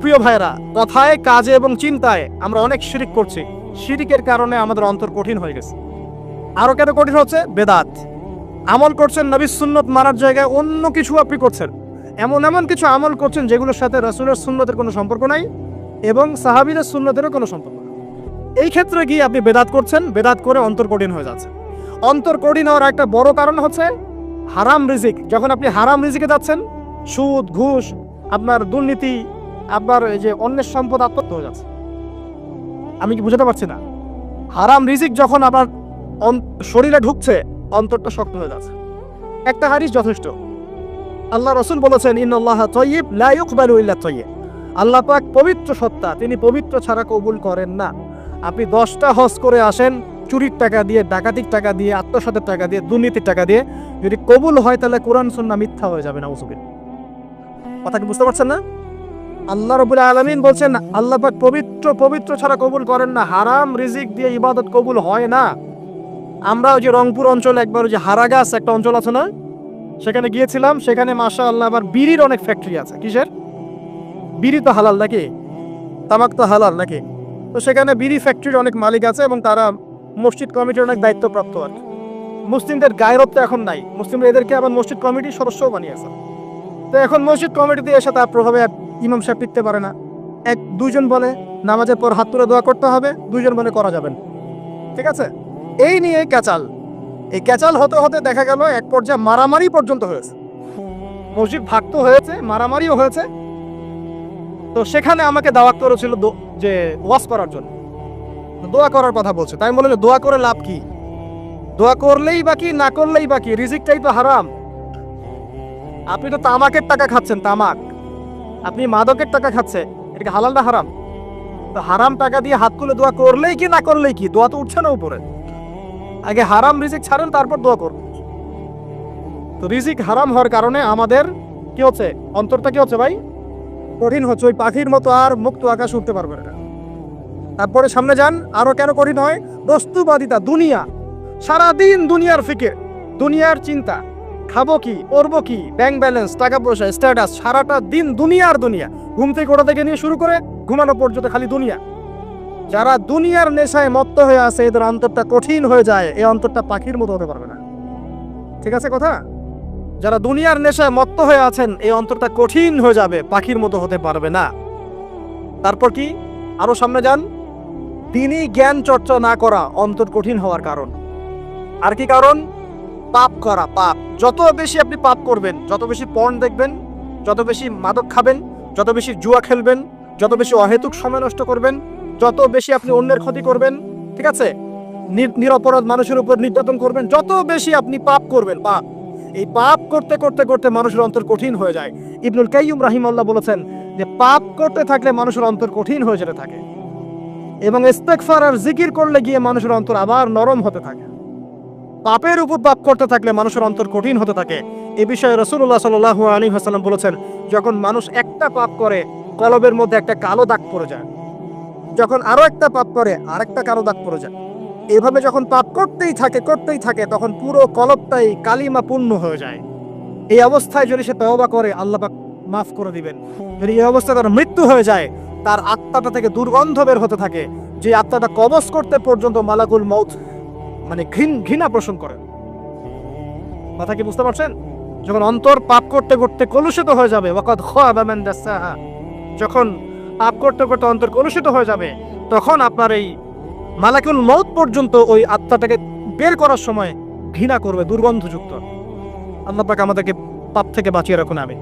প্রিয় ভাইরা, কথায়, কাজে এবং চিন্তায় আমরা অনেক শিরিক করছি। শিরিকের কারণে আমাদের অন্তর কঠিন হয়ে গেছে। আরো কেন কঠিন হচ্ছে? বেদাত। আমল করছেন নবীর সুন্নত মানার জায়গায় অন্য কিছু আপনি করছেন। এমন এমন কিছু আমল করছেন যেগুলোর সাথে রাসূলের সুন্নতের কোনো সম্পর্ক নাই এবং সাহাবীদের সুন্নতেরও কোনো সম্পর্ক নেই। এই ক্ষেত্রে গিয়ে আপনি বেদাত করছেন, বেদাত করে অন্তর কঠিন হয়ে যাচ্ছে। অন্তর কঠিন হওয়ার একটা বড় কারণ হচ্ছে হারাম রিজিক। যখন আপনি হারাম রিজিকে যাচ্ছেন, সুদ, ঘুষ, আপনার দুর্নীতি, আপনার এই যে অন্যের সম্পদ আত্মসাৎ হয়ে যাচ্ছে। আমি কি বুঝাতে পারছি না? হারাম রিজিক যখন আপনার শরীরে ঢুকছে, অন্তরটা শক্ত হয়ে যাচ্ছে। একটা হাদিস যথেষ্ট। আল্লাহ রাসূল বলেছেন ইন্নাল্লাহা তাইয়্যিব লা ইকবালু ইল্লা তাইয়্যিব। আল্লাহ পাক পবিত্র সত্তা, তিনি পবিত্র ছাড়া কবুল করেন না। আপনি 10টা হজ করে আসেন, চুরির টাকা দিয়ে, ডাকাতির টাকা দিয়ে, আত্মসাতের টাকা দিয়ে, দুর্নীতির টাকা দিয়ে, যদি কবুল হয় তাহলে কোরআন সুন্নাহ মিথ্যা হয়ে যাবে। নাউযুবিল্লাহ। কথা কি বুঝতে পারছেন না? আল্লাহ রাব্বুল আলামিন বলছেন আল্লাহ পাক পবিত্র ছাড়া কবুল করেন না। হারাম রিজিক দিয়ে ইবাদত কবুল হয় না। আমরা ওই যে রংপুর অঞ্চলে একবার ওই যে হারাগাছ একটা অঞ্চল আছে না, সেখানে গিয়েছিলাম। সেখানে মাশাআল্লাহ আবার বিড়ির অনেক ফ্যাক্টরি আছে। কিসের? বিড়ি তো হালাল নাকি? তামাক তো হালাল নাকি? তো সেখানে বিড়ি ফ্যাক্টরির অনেক মালিক আছে এবং তারা মসজিদ কমিটির অনেক দায়িত্বপ্রাপ্ত আর কি। মুসলিমদের গায়রত্ব এখন নাই, মুসলিমরা এদেরকে আবার মসজিদ কমিটির সদস্যও বানিয়েছে। তো এখন মসজিদ কমিটিতে এসে তার প্রভাবে ইমাম সাহেব টিকতে পারে না। দুইজন বলে নামাজের পর হাত তুলে দোয়া করতে হবে, দুইজন বলে করা যাবে না। ঠিক আছে? এই নিয়ে ক্যাচাল। এই ক্যাচাল হতে হতে দেখা গেল এক পর্যায়ে মারামারি পর্যন্ত হয়েছে। মসজিদ ভাগতো হয়েছে, মারামারিও হয়েছে। তো সেখানে আমাকে দাওয়াত করেছিল যে ওয়াজ করার জন্য, দোয়া করার কথা বলছে। তাই বললাম দোয়া করে লাভ কি? দোয়া করলেই বাকি, না করলেই বাকি, রিজিকটাই তো হারাম। আপনি তো তামাকের টাকা খাচ্ছেন, তামাক। আপনি মাদকের টাকা খাচ্ছেন, এটা হালাল না হারাম? তো হারাম টাকা দিয়ে হাত তুলে দোয়া করলেই কি, না করলেই কি? দোয়া তো উঠছে না উপরে। আগে হারাম রিজিক ছাড়েন, তারপর দোয়া করুন। তো রিজিক হারাম হওয়ার কারণে আমাদের কি হচ্ছে? অন্তরটা কি হচ্ছে ভাই? কঠিন হচ্ছে। ওই পাখির মতো আর মুক্ত আকাশ উঠতে পারবে না। তারপরে সামনে যান, আরো কেন কঠিন হয়? বস্তুবাদিতা, দুনিয়া। সারাদিন দুনিয়ার ফিকির, দুনিয়ার চিন্তা, খাবো কি, করবো কি, ব্যাংক ব্যালেন্স, টাকা পয়সা, স্ট্যাটাস, সারাটা দিন দুনিয়ার দুনিয়া। ঘুম থেকে ওঠা থেকে নিয়ে শুরু করে ঘুমানো পর্যন্ত খালি দুনিয়া। যারা দুনিয়ার নেশায় মত্ত হয়ে আছে, এদের অন্তরটা কঠিন হয়ে যায়, এই অন্তরটা পাখির মতো হতে পারবে না। ঠিক আছে কথা? যারা দুনিয়ার নেশায় মত্ত হয়ে আছেন, এই অন্তরটা কঠিন হয়ে যাবে, পাখির মতো হতে পারবে না। তারপর কি? আরো সামনে যান। তিনি জ্ঞান চর্চা না করা অন্তর কঠিন হওয়ার কারণ। আর কি কারণ? পাপ করা, পাপ। যত বেশি আপনি পাপ করবেন, যত বেশি পর্ন দেখবেন, যত বেশি মাদক খাবেন, যত বেশি জুয়া খেলবেন, যত বেশি অহেতুক সময় নষ্ট করবেন, যত বেশি আপনি অন্যের ক্ষতি করবেন, ঠিক আছে, নিরপরাধ মানুষের উপর নির্যাতন করবেন, যত বেশি আপনি পাপ করবেন, পাপ, এই পাপ করতে করতে করতে মানুষের অন্তর কঠিন হয়ে যায়। ইবনুল কাইয়্যিম রাহিমাহুল্লাহ বলেছেন যে পাপ করতে থাকলে মানুষের অন্তর কঠিন হয়ে যেতে থাকে, এবং ইস্তেগফার আর জিকির করলে গিয়ে মানুষের অন্তর আবার নরম হতে থাকে। পাপের উপর পাপ করতে থাকলে মানুষের অন্তর কঠিন হতে থাকে। এ বিষয়ে রাসূলুল্লাহ সাল্লাল্লাহু আলাইহি ওয়াসাল্লাম বলেছেন, যখন মানুষ একটা পাপ করে কলবের মধ্যে একটা কালো দাগ পড়ে যায়, যখন আরো একটা পাপ করে আরেকটা কালো দাগ পড়ে যায়, এভাবে যখন পাপ করতেই থাকে তখন পুরো কলবটাই কালিমা পূর্ণ হয়ে যায়। এই অবস্থায় যদি সে তওবা করে, আল্লাহ পাক মাফ করে দিবেন। যদি এই অবস্থায় তার মৃত্যু হয়ে যায়, তার আত্মাটা থেকে দুর্গন্ধ বের হতে থাকে, যে আত্মাটা কবজ করতে পর্যন্ত মালাকুল মউত মানে ঘৃণা পোষণ করে। কথা কি বুঝতে পারছেন? যখন অন্তর পাপ করতে করতে কলুষিত হয়ে যাবে, ওয়াকাদ খাবা মান দাসাহা, যখন পাপ করতে করতে অন্তর কলুষিত হয়ে যাবে, তখন আপনার এই মালাকুল মউত পর্যন্ত ওই আত্মাটাকে বের করার সময় ঘৃণা করবে, দুর্গন্ধযুক্ত। আল্লাহ পাক আমাদেরকে পাপ থেকে বাঁচিয়ে রাখুন। আমি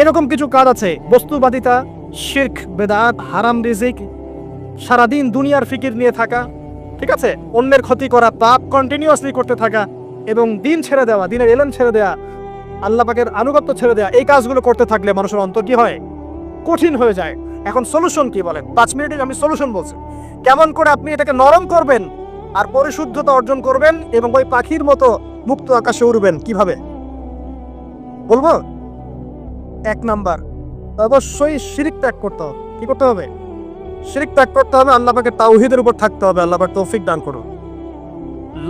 এরকম কিছু কাজ আছে, বস্তুবাদিতা, শিরক, বেদাত, হারাম রিজিক, সারাদিন দুনিয়ার ফিকির নিয়ে থাকা, ঠিক আছে, অন্যের ক্ষতি করা, পাপ কন্টিনিউয়াসলি করতে থাকা, এবং দিন ছেড়ে দেওয়া, দিনের এলেন ছেড়ে দেওয়া, আল্লাহ পাকের আনুগত্য ছেড়ে দেওয়া, এই কাজগুলো করতে থাকলে মানুষের অন্তর কি হয়? কঠিন হয়ে যায়। এখন সলিউশন কি বলেন? 5 মিনিটে আমি সলিউশন বলছি, কেমন করে আপনি এটাকে নরম করবেন আর পরিশুদ্ধতা অর্জন করবেন এবং ওই পাখির মতো মুক্ত আকাশে উড়বেন। কিভাবে বলবো? 1 নাম্বার, অবশ্যই শিরক ত্যাগ করতে হবে। কি করতে হবে? শিরক ত্যাগ করতে হবে, আল্লাহ পাকের তাওহীদের উপর থাকতে হবে। আল্লাহ পাক তৌফিক দান করুন।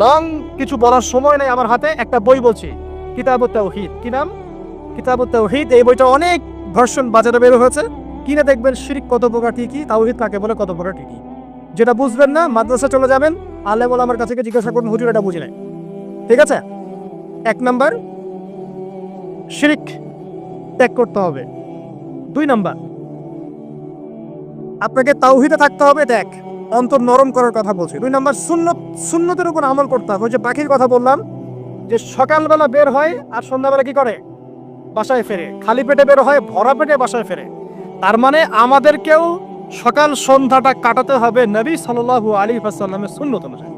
লং কিছু বলার সময় নেই আমার হাতে, একটা বই বলছি, কিতাবুত তাওহীদ। কি নাম? কিতাবুত তাওহীদ। এই বইটা অনেক ভার্সন বাজারে বের হয়েছে, কিনে দেখবেন শিরক কত প্রকার, কি তাওহীদ কাকে বলে, কত প্রকার, কি। যেটা বুঝবেন না, মাদ্রাসা চলে যাবেন, আলেম ওলামার কাছে গিয়ে জিজ্ঞাসা করুন, হুজুর এটা বুঝি নাই। ঠিক আছে? 1 নাম্বার, শিরক ত্যাগ করতে হবে। 2 নাম্বার, আপনাকে তাওহীদে থাকতে হবে। দেখ, অন্তর নরম করার কথা বলছি। 2 নাম্বার, সুন্নতের উপর আমল করতে হবে। ওই যে পাখির কথা বললাম, যে সকালবেলা বের হয় আর সন্ধ্যাবেলা কি করে? বাসায় ফেরে। খালি পেটে বের হয়, ভরা পেটে বাসায় ফেরে। তার মানে আমাদেরকেও সকাল সন্ধ্যাটা কাটাতে হবে নবী সাল্লাল্লাহু আলাইহি ওয়াসাল্লামের সুন্নত অনুযায়ী।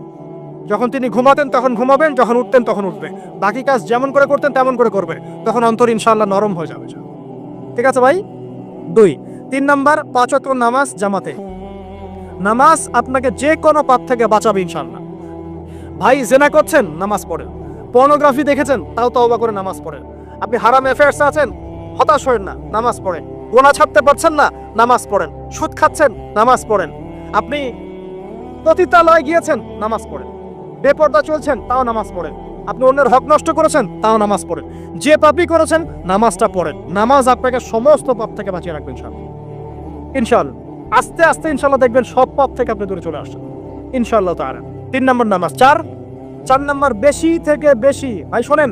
যখন তিনি ঘুমাতেন তখন ঘুমাবেন, যখন উঠতেন তখন উঠবে, বাকি কাজ যেমন করে করতেন তেমন করে করবে, তখন অন্তর ইনশাআল্লাহ নরম হয়ে যাবে। ঠিক আছে ভাই? 2। 3 নাম্বার, 5 ওয়াক্ত নামাজ জামাতে। নামাজ আপনাকে যে কোনো পাপ থেকে বাঁচাবে ইনশাআল্লাহ। ভাই জেনা করছেন, নামাজ পড়েন। পর্নোগ্রাফি দেখেছেন, তাও তওবা করে নামাজ পড়েন। আপনি হারাম অ্যাফেয়ার্সে আছেন, হতাশ হয়েন না, নামাজ পড়েন। গুনাহ ছাড়তে পারছেন না, নামাজ পড়েন। সুদ খাচ্ছেন, নামাজ পড়েন। আপনি পতিতালয়ে গিয়েছেন, নামাজ পড়েন। বেপরদা চলছেন, তাও নামাজ পড়েন। আপনি অন্যের হক নষ্ট করেছেন, তাও নামাজ পড়েন। যে পাপই করেছেন, নামাজটা পড়েন। নামাজ আপনাকে সমস্ত পাপ থেকে বাঁচিয়ে রাখবেন ইনশাআল্লাহ। ইনশাআল্লাহ আস্তে আস্তে ইনশাআল্লাহ দেখবেন সব পাপ থেকে আপনি দূরে চলে আসছেন ইনশাআল্লাহ তাআলা। 3 নম্বর নামাজ। 4 নম্বর, বেশি থেকে বেশি, ভাই শোনেন,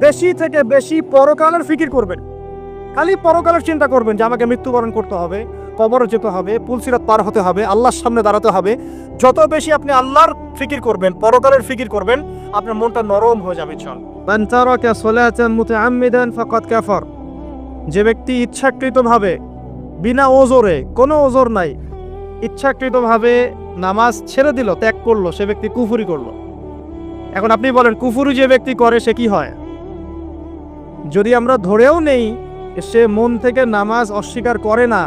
বেশি থেকে বেশি পরকালের ফিকির করবেন। খালি পরকালের চিন্তা করবেন যে আমাকে মৃত্যুবরণ করতে হবে, কবরে যেতে হবে, পুলসিরাত পার হতে হবে, আল্লাহর সামনে দাঁড়াতে হবে। যত বেশি আপনি আল্লাহর ফিকির করবেন, পরকালের ফিকির করবেন, আপনার মনটা নরম হয়ে যাবে ইনশাআল্লাহ। মান তারাকা সালাতান মুতাআম্মিদান ফাকাদ কাফার, যে ব্যক্তি ইচ্ছাকৃতভাবে, বিনা ওজরে, কোনো ওজর নাই, ইচ্ছাকৃতভাবে নামাজ ছেড়ে দিল, ত্যাগ করলো, সে ব্যক্তি কুফরি করলো। এখন আপনি বলেন, কুফরি যে ব্যক্তি করে সে কি হয়? যদি আমরা ধরেও নেই সে মন থেকে নামাজ অস্বীকার করে না,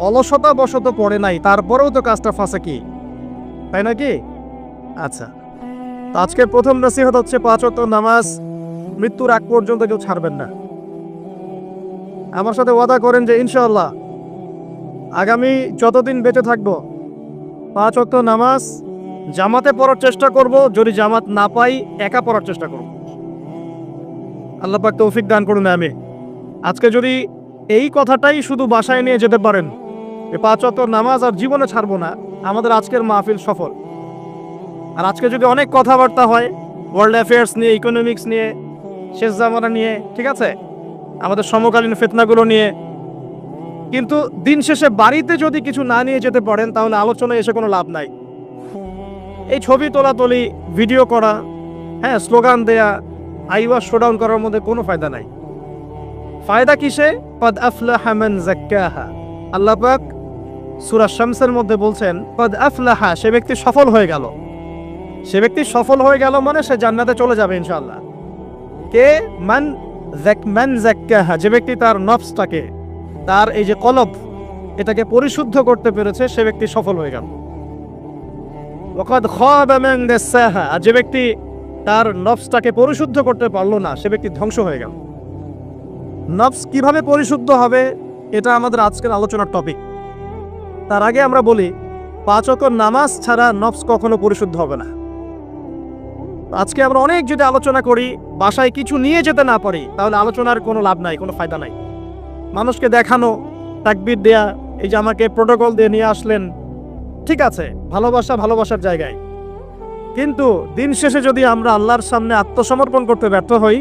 অলসতা বশত পড়ে নাই, তারপরেও তো কাজটা ফাঁসে, কি তাই নাকি? আচ্ছা, তো আজকের প্রথম নসিহত হচ্ছে 5 ওয়াক্ত নামাজ মৃত্যুর আগ পর্যন্ত কেউ ছাড়বেন না। আমার সাথে ওয়াদা করেন যে ইনশাআল্লাহ আগামী যতদিন বেঁচে থাকবো 5 ওয়াক্ত নামাজ জামাতে পড়ার চেষ্টা করব। যদি জামাত না পাই, একা পড়ার চেষ্টা করব। আল্লাহ পাক তৌফিক দান করুন। আমি আজকে যদি এই কথাটাই শুধু বাসায় নিয়ে যেতে পারেন, 5 ওয়াক্ত নামাজ আর জীবনে ছাড়বো না, আমাদের আজকের মাহফিল সফল। আর আজকে যদি অনেক কথাবার্তা হয় ওয়ার্ল্ড অ্যাফেয়ার্স নিয়ে, ইকোনমিক্স নিয়ে, শেষ জামানা নিয়ে, ঠিক আছে, আমাদের সমকালীন ফিতনাগুলো নিয়ে, কিন্তু দিন শেষে বাড়িতে যদি কিছু না নিয়ে যেতে পারেন তাহলে আলোচনায় এসে কোনো লাভ নাই। এই ছবি তোলাতুলি, ভিডিও করা, হ্যাঁ, স্লোগান দেয়া, আইওয়া শোডাউন করার মধ্যে কোনো ফায়দা নাই। ফায়দা কিসে? কদ আফলাহা মান যাক্কাহা। আল্লাহ পাক সূরা শামসের মধ্যে বলছেন কদ আফলাহা, সে ব্যক্তি সফল হয়ে গেল। সে ব্যক্তি সফল হয়ে গেল মানে সে জান্নাতে চলে যাবে ইনশাআল্লাহ। কে? মান যাক্কাহা, যে ব্যক্তি তার নফসটাকে, তার এই যে কলব, এটাকে পরিশুদ্ধ করতে পেরেছে, সে ব্যক্তি সফল হয়ে গেল। ওয়াকাদ খাবা মান দাসাহা, আর যে ব্যক্তি তার নফসটাকে পরিশুদ্ধ করতে পারলো না, সে ব্যক্তি ধ্বংস হয়ে গেল। নফস কিভাবে পরিশুদ্ধ হবে, এটা আমাদের আজকের আলোচনার টপিক। তার আগে আমরা বলি 5 ওয়াক্ত নামাজ ছাড়া নফস কখনো পরিশুদ্ধ হবে না। আজকে আমরা অনেক যদি আলোচনা করি, বাসায় কিছু নিয়ে যেতে না পারি, তাহলে আলোচনার কোনো লাভ নাই, কোনো ফায়দা নাই। মানুষকে দেখানো, তাকবীর দেয়া, এই যে আমাকে প্রোটোকল দিয়ে নিয়ে আসলেন, ঠিক আছে, ভালোবাসা ভালোবাসার জায়গায়, কিন্তু দিন শেষে যদি আমরা আল্লাহর সামনে আত্মসমর্পণ করতে ব্যর্থ হই,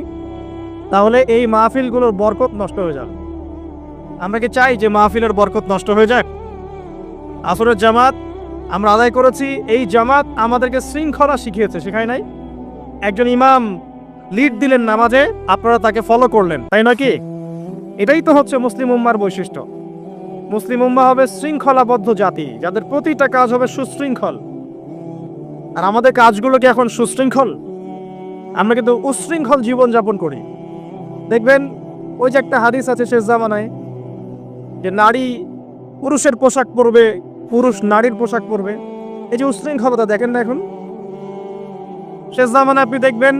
তাহলে এই মাহফিলগুলোর বরকত নষ্ট হয়ে যাবে। আমরা কি চাই যে মাহফিলের বরকত নষ্ট হয়ে যাক? আসরের জামাত আমরা আদায় করেছি, এই জামাত আমাদেরকে শৃঙ্খলা শিখিয়েছে, শেখায় নাই? একজন ইমাম লিড দিলেন নামাজে, আপনারা তাকে ফলো করলেন, তাই নাকি? এটাই তো হচ্ছে মুসলিম উম্মার বৈশিষ্ট্য। মুসলিম উম্মা হবে শৃঙ্খলাবদ্ধ জাতি, যাদের প্রতিটা কাজ হবে সুশৃঙ্খল। আর আমাদের কাজগুলো কি এখন সুশৃঙ্খল? আমরা কিন্তু উশৃঙ্খল জীবন যাপন করি। দেখবেন ওই যে একটা হাদিস আছে শেষ জামানায়, যে নারী পুরুষের পোশাক পরবে, পুরুষ নারীর পোশাক পরবে। এই যে উশৃঙ্খলতা দেখেন না এখন শেষ জামানায়। আপনি দেখবেন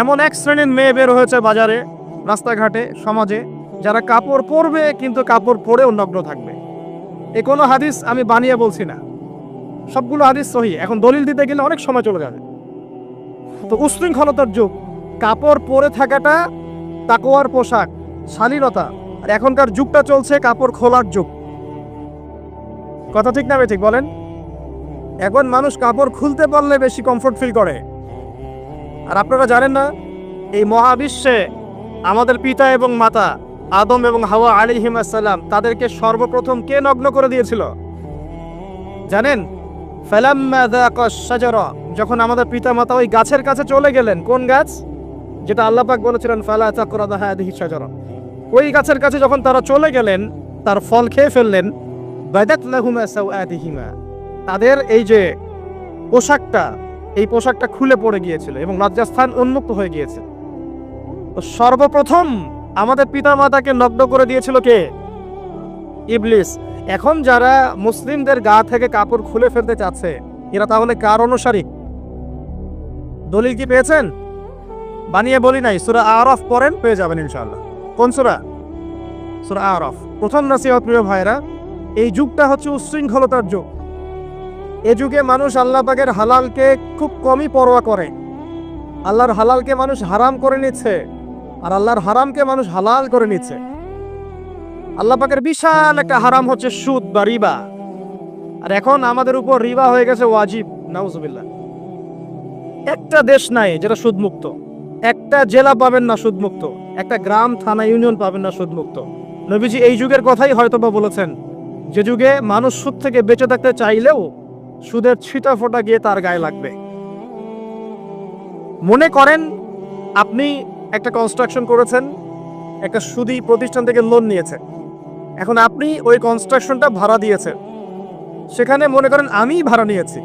এমন এক শ্রেণীর মেয়ে বের হয়েছে বাজারে, রাস্তাঘাটে, সমাজে, যারা কাপড় পরবে কিন্তু কাপড় পরেও নগ্ন থাকবে। এ কোনো হাদিস আমি বানিয়ে বলছি না, সবগুলো হাদিস সহিহ। এখন দলিল দিতে গেলে অনেক সময় চলে যাবে। তো উশৃঙ্খলতার যুগ, কাপড় পরে থাকাটা তাকওয়ার পোশাক, শালীনতা। আর এখনকার যুগটা চলছে কাপড় খোলার যুগ। কথা ঠিক না ঠিক বলেন? এখন মানুষ কাপড় খুলতে পারলে বেশি কমফোর্ট ফিল করে। আর আপনারা জানেন না, এই মহাবিশ্বে আমাদের পিতা এবং মাতা আদম এবং হাওয়া আলাইহিস সালাম, তাদেরকে সর্বপ্রথম কে নগ্ন করে দিয়েছিল জানেন? ফালাম্মা যাকাশ শাজারা, যখন আমাদের পিতা মাতা ওই গাছের কাছে চলে গেলেন। কোন গাছ? যেটা আল্লাহ পাক বলেছিলেন ফালা তাকরাবা হাদিহি শাজারা। ওই গাছের কাছে যখন তারা চলে গেলেন, তার ফল খেয়ে ফেললেন। বাদাত লাহুমা সাওআতিহিমা, তাদের এই যে পোশাকটা, এই পোশাকটা খুলে পড়ে গিয়েছিল এবং লজ্জাস্থান উন্মুক্ত হয়ে গিয়েছে। তো সর্বপ্রথম আমাদের পিতা মাতাকে নগ্ন করে দিয়েছিল কে? ইবলিস। এখন যারা মুসলিমদের গা থেকে কাপড় খুলে ফেলতে চাচ্ছে, এরা তাহলে কার অনুসারী? দলিল কি পেয়েছেন? বানিয়ে বলি নাই, সূরা আরাফ পড়েন, পেয়ে যাবেন ইনশাআল্লাহ। কোন সূরা? সূরা আরাফ। প্রথম নসিহত প্রিয় ভাইরা, এই যুগটা হচ্ছে উশৃঙ্খলতার যুগ। এই যুগে মানুষ আল্লাহ পাকের হালালকে খুব কমই পরোয়া করে। আল্লাহর হালালকে মানুষ হারাম করে নিচ্ছে, আর আল্লাহর হারামকে মানুষ হালাল করে নিচ্ছে। আল্লাহ পাকের বিশাল একটা হারাম হচ্ছে সুদ বা রিবা, আর এখন আমাদের উপর রিবা হয়ে গেছে ওয়াজিব। নাউজুবিল্লাহ। একটা দেশ নাই যেটা সুদমুক্ত, একটা জেলা পাবেন না সুদমুক্ত, একটা গ্রাম, থানা, ইউনিয়ন পাবেন না সুদমুক্ত। নবীজি এই যুগের কথাই হয়তোবা বলেছেন, যে যুগে মানুষ সুদ থেকে বেঁচে থাকতে চাইলেও সুদের ছিটা ফোঁটা গিয়ে তার গায়ে লাগবে। মনে করেন আপনি একটা কনস্ট্রাকশন করেছেন, একটা সুদী প্রতিষ্ঠান থেকে লোন নিয়েছে, এখন আপনি ওই কনস্ট্রাকশনটা ভাড়া দিয়েছেন। সেখানে মনে করেন আমি ভাড়া নিয়েছি,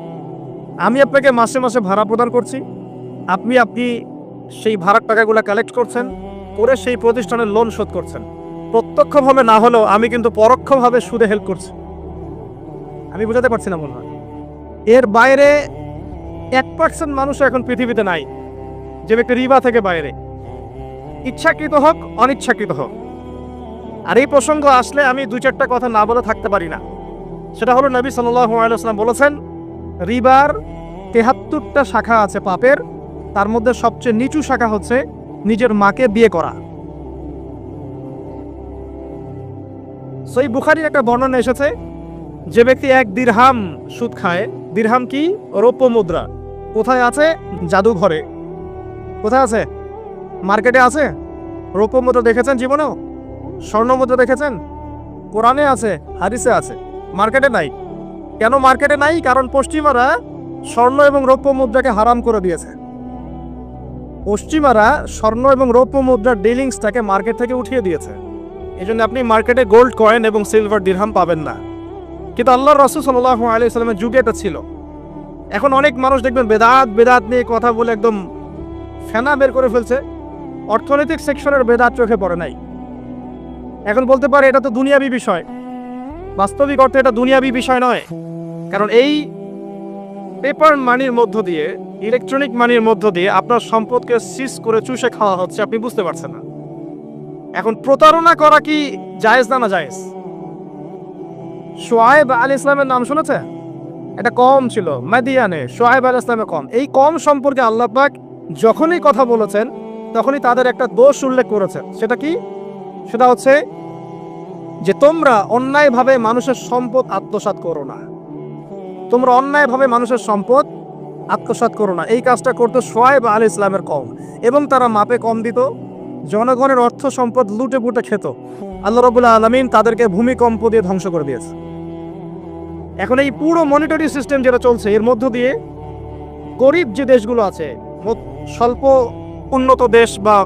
আমি আপনাকে মাসে মাসে ভাড়া প্রদান করছি, আপনি সেই ভাড়ার টাকাগুলো কালেক্ট করছেন, করে সেই প্রতিষ্ঠানের লোন শোধ করছেন। প্রত্যক্ষভাবে না হলেও আমি কিন্তু পরোক্ষভাবে সুদে হেল্প করছি। আমি বোঝাতে পারছি না মনে হয়। এর বাইরে 1% মানুষ এখন পৃথিবীতে নাই যে ব্যক্তি রিবা থেকে বাইরে, ইচ্ছাকৃত হোক অনিচ্ছাকৃত হোক। আর এই প্রসঙ্গ আসলে আমি 2-4টা কথা না বলে থাকতে পারি না। সেটা হলো নবী সাল্লাল্লাহু আলাইহি ওয়াসাল্লাম বলেছেন, রিবার 73টা শাখা আছে পাপের, তার মধ্যে সবচেয়ে নিচু শাখা হচ্ছে নিজের মাকে বিয়ে করা। সহিহ বুখারীর একটা বর্ণনা এসেছে, যে ব্যক্তি 1 দিরহাম সুদ খায়, দিরহাম কি? রৌপ্য মুদ্রা। কোথায় আছে? জাদুঘরে। কোথায় আছে? মার্কেটে আছে। রৌপ্য মুদ্রা দেখেছেন জীবনেও? স্বর্ণ মুদ্রা দেখেছেন? কোরআনে আছে, হাদিসে আছে, মার্কেটে নাই। কেন মার্কেটে নাই? কারণ পশ্চিমারা স্বর্ণ এবং রৌপ্য মুদ্রাকে হারাম করে দিয়েছে। পশ্চিমারা স্বর্ণ এবং রৌপ্য মুদ্রার ডিলিংসটাকে মার্কেট থেকে উঠিয়ে দিয়েছে। এই জন্য আপনি মার্কেটে গোল্ড কয়েন এবং সিলভার দিরহাম পাবেন না। কিন্তু আল্লাহর রাসূল সাল্লাল্লাহু আলাইহি সাল্লামের যুগে এটা ছিল। এখন অনেক মানুষ দেখবেন বেদাত নিয়ে কথা বলে একদম ফেনা বের করে ফেলছে। অর্থনৈতিক সেকশনের বেদাত চোখে পড়ে নাই। এখন বলতে পারে এটা তো দুনিয়াবি বিষয়। বাস্তবিক অর্থে এটা দুনিয়াবি বিষয় নয়। কারণ এই পেপার মানির মধ্য দিয়ে, ইলেকট্রনিক মানির মধ্য দিয়ে আপনার সম্পদকে সিজ করে চুষে খাওয়া হচ্ছে, আপনি বুঝতে পারছেন না। এখন প্রতারণা করা কি জায়েজ না জায়েজ? শুআয়ব আলাইহিস সালামের নাম শুনেছে? এটা কম ছিল মাদিয়ানে, শুআয়ব আলাইহিস সালামের কম। এই কম সম্পর্কে আল্লাহ পাক যখনই কথা বলেছেন তখনই তাদের একটা দোষ উল্লেখ করেছেন। সেটা কি? সেটা হচ্ছে যে তোমরা অন্যায়ভাবে মানুষের সম্পদ আত্মসাৎ করো না। তোমরা অন্যায়ভাবে মানুষের সম্পদ আত্মসাৎ করো না। এই কাজটা করতো শুআয়ব আলাইহিস সালামের কওম, এবং তারা মাপে কম দিত, জনগণের অর্থ সম্পদ লুটে পুটে খেত। আল্লাহ রাব্বুল আলামিন তাদেরকে ভূমিকম্প দিয়ে ধ্বংস করে দিয়েছে। এখন এই পুরো মনিটরি সিস্টেম যেটা চলছে, এর মধ্য দিয়ে গরিব যে দেশগুলো আছে, স্বল্প উন্নত দেশ বা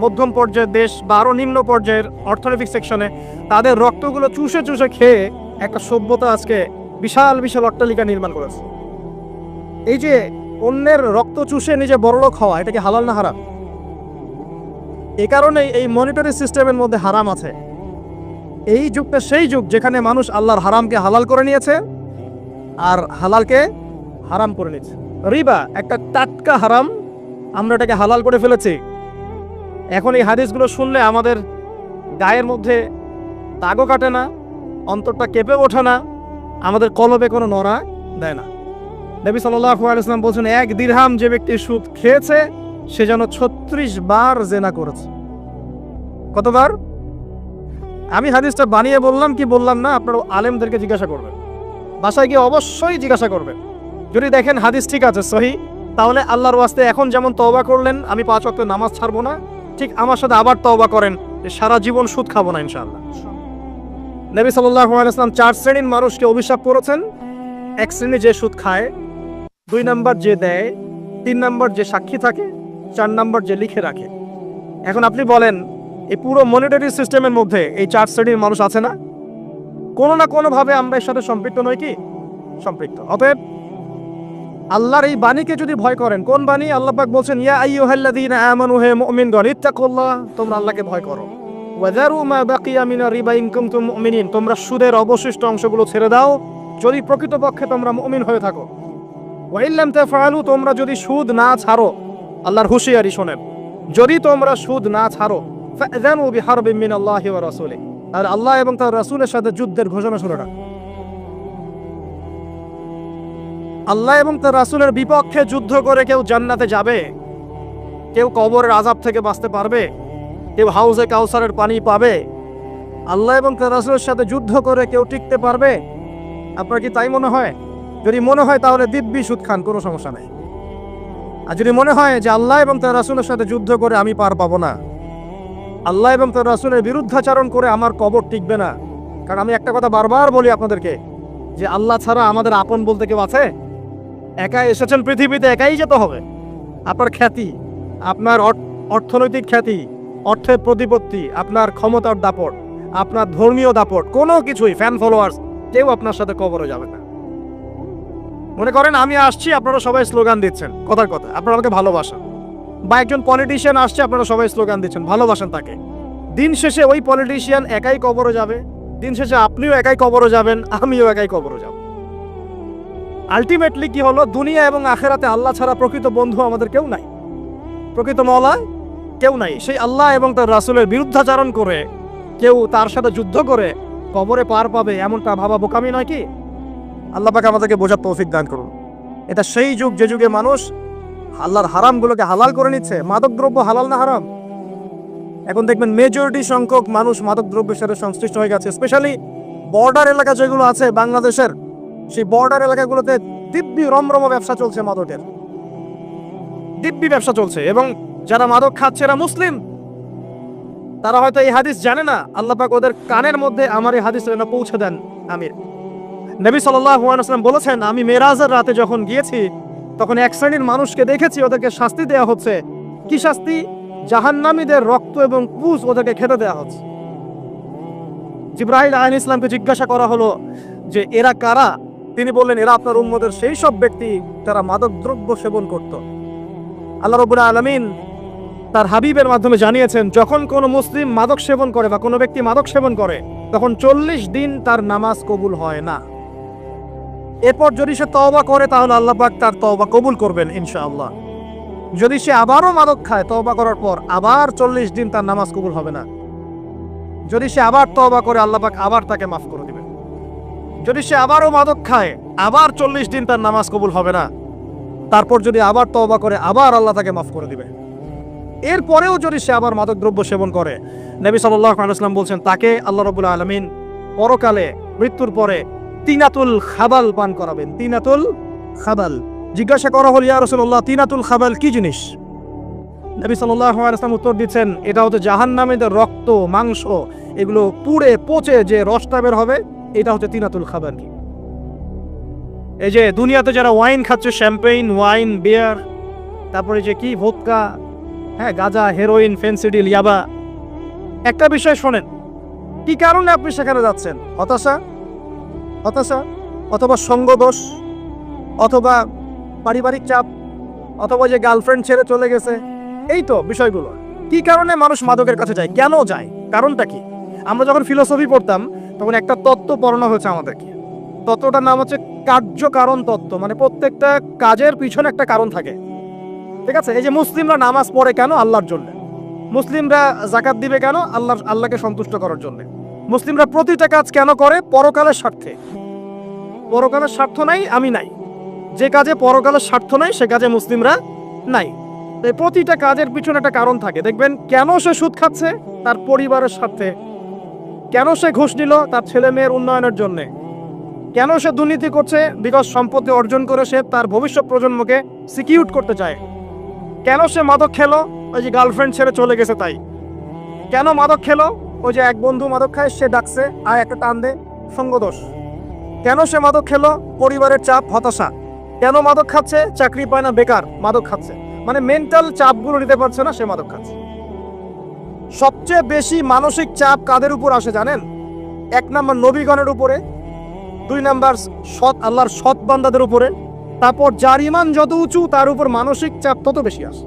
মধ্যম পর্যায়ের দেশ বা আরো নিম্ন পর্যায়ের অর্থনৈতিক সেকশনে, তাদের রক্তগুলো চুষে চুষে খেয়ে একটা সভ্যতা আজকে বিশাল বিশাল অট্টালিকা নির্মাণ করেছে। এই যে অন্যের রক্ত চুষে নিজে বড়লোক হওয়া, এটা কি হালাল না হারাম? এই কারণে এই মনিটরি সিস্টেমের মধ্যে হারাম আছে। এই যুগটা সেই যুগ যেখানে মানুষ আল্লাহর হারামকে হালাল করে নিয়েছে আর হালালকে হারাম করে নিয়েছে। রিবা একটা টাটকা হারাম, আমরা এটাকে হালাল করে ফেলেছি। এখন এই হাদিসগুলো শুনলে আমাদের গায়ের মধ্যে দাগও কাটে না, অন্তরটা কেঁপে ওঠে না, আমাদের কলবে কোনো নড়া দেয় না। নবী সাল্লাল্লাহু আলাইহি ওয়াসাল্লাম বলছেন, 1 দিরহাম যে ব্যক্তি সুদ খেয়েছে সে যেন 36 বার জেনা করেছে। কতবার? আমি হাদিসটা বানিয়ে বললাম কি বললাম না, আপনারা আলেমদেরকে জিজ্ঞাসা করবেন, বাসায় গিয়ে অবশ্যই জিজ্ঞাসা করবেন। যদি দেখেন হাদিস ঠিক আছে, সহি, তাহলে আল্লাহর ওয়াস্তে এখন যেমন তওবা করলেন আমি 5 ওয়াক্ত নামাজ ছাড়বো না, ঠিক আমার সাথে আবার তওবা করেন যে সারা জীবন সুদ খাবো না ইনশাআল্লাহ। নবী সাল্লাল্লাহু আলাইহি ওয়াসাল্লাম 4 শ্রেণীর মানুষকে অভিশাপ করেছেন। 1 শ্রেণী যে সুদ খায়, 2 নাম্বার যে দেয়, 3 নাম্বার যে সাক্ষী থাকে, 4 নাম্বার যে লিখে রাখে। এখন আপনি বলেন, এই পুরো মনিটরি সিস্টেমের মধ্যে এই 4 শ্রেণীর মানুষ আছে না? কোনো না কোনোভাবে আমরা এর সাথে সম্পৃক্ত নই কি? সম্পৃক্ত। অতএব আল্লাহর এই বাণীকে যদি ভয় করেন, কোন বাণী? আল্লাহ পাক বলছেন, ইয়া আইয়ুহাল্লাযীনা আমানু, হে মুমিনগণ, ইত্তাকুল্লাহ, তোমরা আল্লাহকে ভয় করো। ওয়াযারু মা বাকিয়া মিনার রিবা ইন কুনতুম মুমিনিন, তোমরা সুদের অবশিষ্ট অংশগুলো ছেড়ে দাও যদি প্রকৃতপক্ষে তোমরা মুমিন হয়ে থাকো। ওয়া ইল্লাম তাফআলু, তোমরা যদি সুদ না ছাড়ো, আল্লাহর হুঁশিয়ারি শোনেন, যদি তোমরা সুদ না ছাড়ো, ফাযানু বিহারবিন মিনাল্লাহি ওয়া রাসূলিহি, আর আল্লাহ এবং তার রাসূলের সাথে যুদ্ধের ঘোষণা শুনে রাখো। আল্লাহ এবং তার রাসূলের বিপক্ষে যুদ্ধ করে কেউ জান্নাতে যাবে? কেউ কবরের আযাব থেকে বাঁচতে পারবে? কেউ হাউজে কাউসারের পানি পাবে? আল্লাহ এবং তার রাসূলের সাথে যুদ্ধ করে কেউ টিকতে পারবে? আপনার কি তাই মনে হয়? যদি মনে হয় তাহলে দিব্যি সুদ খান, কোনো সমস্যা নেই। আর যদি মনে হয় যে আল্লাহ এবং তার রাসূলের সাথে যুদ্ধ করে আমি পার পাবো না, আল্লাহ এবং তার রাসূলের বিরুদ্ধাচরণ করে আমার কবর টিকবে না, কারণ আমি একটা কথা বারবার বলি আপনাদেরকে, যে আল্লাহ ছাড়া আমাদের আপন বলতে কেউ আছে? একা এসেছেন পৃথিবীতে, একাই যেতে হবে। আপনার খ্যাতি, আপনার অর্থনৈতিক খ্যাতি, অর্থের প্রতিপত্তি, আপনার ক্ষমতার দাপট, আপনার ধর্মীয় দাপট, কোনো কিছুই, ফ্যান ফলোয়ার্স, কেউ আপনার সাথে কবরে যাবে না। মনে করেন আমি আসছি, আপনারা সবাই স্লোগান দিচ্ছেন, কথার কথা, আপনারা আমাকে ভালোবাসেন, বা একজন পলিটিশিয়ান আসছে, আপনারা সবাই স্লোগান দিচ্ছেন, ভালোবাসেন তাকে। দিন শেষে ওই পলিটিশিয়ান একাই কবরে যাবে, দিন শেষে আপনিও একাই কবরে যাবেন, আমিও একাই কবরে যাব। আলটিমেটলি কি হলো? দুনিয়া এবং আখেরাতে আল্লাহ ছাড়া প্রকৃত বন্ধু আমাদের কেউ নাই, প্রকৃত মওলা কেউ নাই। সেই আল্লাহ এবং তার রাসূলের বিরুদ্ধাচরণ করে কেউ তার সাথে যুদ্ধ করে কবরে পার পাবে, এমনটা ভাবা বোকামি নয় কি? আল্লাহ পাক আমাদেরকে বোঝার তৌফিক দান করুন। এটা সেই যুগ যে যুগে মানুষ আল্লাহর হারামগুলোকে হালাল করে নিচ্ছে। মাদকদ্রব্য হালাল না হারাম? এখন দেখবেন মেজরিটি সংখ্যক মানুষ মাদক দ্রব্যের সাথে সংশ্লিষ্ট হয়ে গেছে, স্পেশালি বর্ডার এলাকা যেগুলো আছে বাংলাদেশের, সেই বর্ডার এলাকাগুলোতে দিব্যি রমরম ব্যবসা চলছে, মাদকের দিব্যি ব্যবসা চলছে। এবং যারা মাদক খাচ্ছে এরা মুসলিম, তারা হয়তো এই হাদিস জানে না, আল্লাহ পাক ওদের কানের মধ্যে আমার এই হাদিস পৌঁছে দেন। আমির নবী সাল্লাল্লাহু আলাইহি ওয়াসাল্লাম বলেছেন, আমি মেরাজের রাতে যখন গিয়েছি তখন এক শ্রেণীর মানুষকে দেখেছি, ওদেরকে শাস্তি দেওয়া হচ্ছে। কি শাস্তি? জাহান্নামীদের রক্ত এবং পুজ ওদেরকে খেতে দেওয়া হচ্ছে। জিবরাইল আলাইহিস সালামকে জিজ্ঞাসা করা হলো যে এরা কারা? তিনি বললেন, এরা আপনার উম্মতের সেই সব ব্যক্তি যারা মাদক দ্রব্য সেবন করত। আল্লাহ রাব্বুল আলামিন তার হাবিবের মাধ্যমে জানিয়েছেন, যখন কোনো মুসলিম মাদক সেবন করে বা কোনো ব্যক্তি মাদক সেবন করে তখন 40 দিন তার নামাজ কবুল হয় না। এরপর যদি সে তওবা করে তাহলে আল্লাহ পাক তার তওবা কবুল করবেন ইনশাআল্লাহ। যদি সে আবারও মাদক খায় তওবা করার পর, আবার 40 দিন তার নামাজ কবুল হবে না। যদি সে আবার তওবা করে আল্লাহ পাক আবার তাকে মাফ করে দিবেন। যদি সে আবারও মাদক খায় আবার 40 দিন তার নামাজ কবুল হবে না। তারপর যদি আবার তওবা করে আবার আল্লাহ তাকে মাফ করে দিবে। এরপরেও যদি সে আবার মাদক দ্রব্য সেবন করে, নবী সাল্লাল্লাহু আলাইহি ওয়াসাল্লাম বলছেন তাকে আল্লাহ রাব্বুল আলামিন পরকালে মৃত্যুর পরে তিনাতুল খাবাল পান করাবেন। তিনাতুল খাবাল। জিজ্ঞাসা করা হল, ইয়া রাসূলুল্লাহ তিনাতুল খাবাল কি জিনিস? নবী সাল্লাল্লাহু আলাইহি ওয়াসাল্লাম উত্তর দিচ্ছেন, এটা হচ্ছে জাহান্নামীদের রক্ত, মাংস, এগুলো পুড়ে পচে যে রসটা বের হবে, এটা হচ্ছে তিনাতুল খাবাল। এই যে দুনিয়াতে যারা ওয়াইন খাচ্ছে, শ্যাম্পেইন, ওয়াইন, বিয়ার, তারপরে যে কি ভোদকা, হ্যাঁ, গাঁজা, হেরোইন, ফেন্সিডিল, ইয়াবা, একটা বিষয় শোনেন, কি কারণে আপনি সেখানে যাচ্ছেন? হতাশা, অথবা সঙ্গদোষ, অথবা পারিবারিক চাপ, অথবা যে গার্লফ্রেন্ড ছেড়ে চলে গেছে, এই তো বিষয়গুলো। কি কারণে মানুষ মাদকের কাছে যায়, কেন যায়, কারণটা কি? আমরা যখন ফিলোসফি পড়তাম তখন একটা তত্ত্ব পড়ানো হয়েছে আমাদেরকে। তত্ত্বটার নাম হচ্ছে কার্যকারণ তত্ত্ব। মানে প্রত্যেকটা কাজের পিছনে একটা কারণ থাকে, ঠিক আছে? এই যে মুসলিমরা নামাজ পড়ে কেন? আল্লাহর জন্য। মুসলিমরা যাকাত দিবে কেন? আল্লাহকে সন্তুষ্ট করার জন্য। মুসলিমরা প্রতিটা কাজ কেন করে? পরকালের স্বার্থে। পরকালের স্বার্থ নাই, আমি নাই। যে কাজে পরকালের স্বার্থ নাই সে কাজে মুসলিমরা নাই। তাই প্রতিটা কাজের পিছনে একটা কারণ থাকে। দেখবেন কেন সে সুদ খাচ্ছে? তার পরিবারের স্বার্থে। কেন সে ঘুষ নিল? তার ছেলে মেয়ের উন্নয়নের জন্যে। কেন সে দুর্নীতি করছে? বিকজ সম্পত্তি অর্জন করে সে তার ভবিষ্যৎ প্রজন্মকে সিকিউর করতে চায়। কেন সে মাদক খেলো? ওই যে গার্লফ্রেন্ড ছেড়ে চলে গেছে তাই। কেন মাদক খেলো? ওই যে এক বন্ধু মাদক খায়, সে ডাকছে আর একটা টান দে, সঙ্গদোষ। কেন সে মাদক খেলো? পরিবারের চাপ, হতাশা। কেন মাদক খাচ্ছে? চাকরি পায় না, বেকার, মাদক খাচ্ছে। মানে মেন্টাল চাপগুলো নিতে পারছে না, সে মাদক খাচ্ছে। সবচেয়ে বেশি মানসিক চাপ কাদের উপর আসে জানেন? 1 নম্বর নবীগণের উপরে, 2 নম্বর আল্লাহর সৎ বান্দাদের উপরে, তারপর যার ঈমান যত উঁচু তার উপর মানসিক চাপ তত বেশি আসে।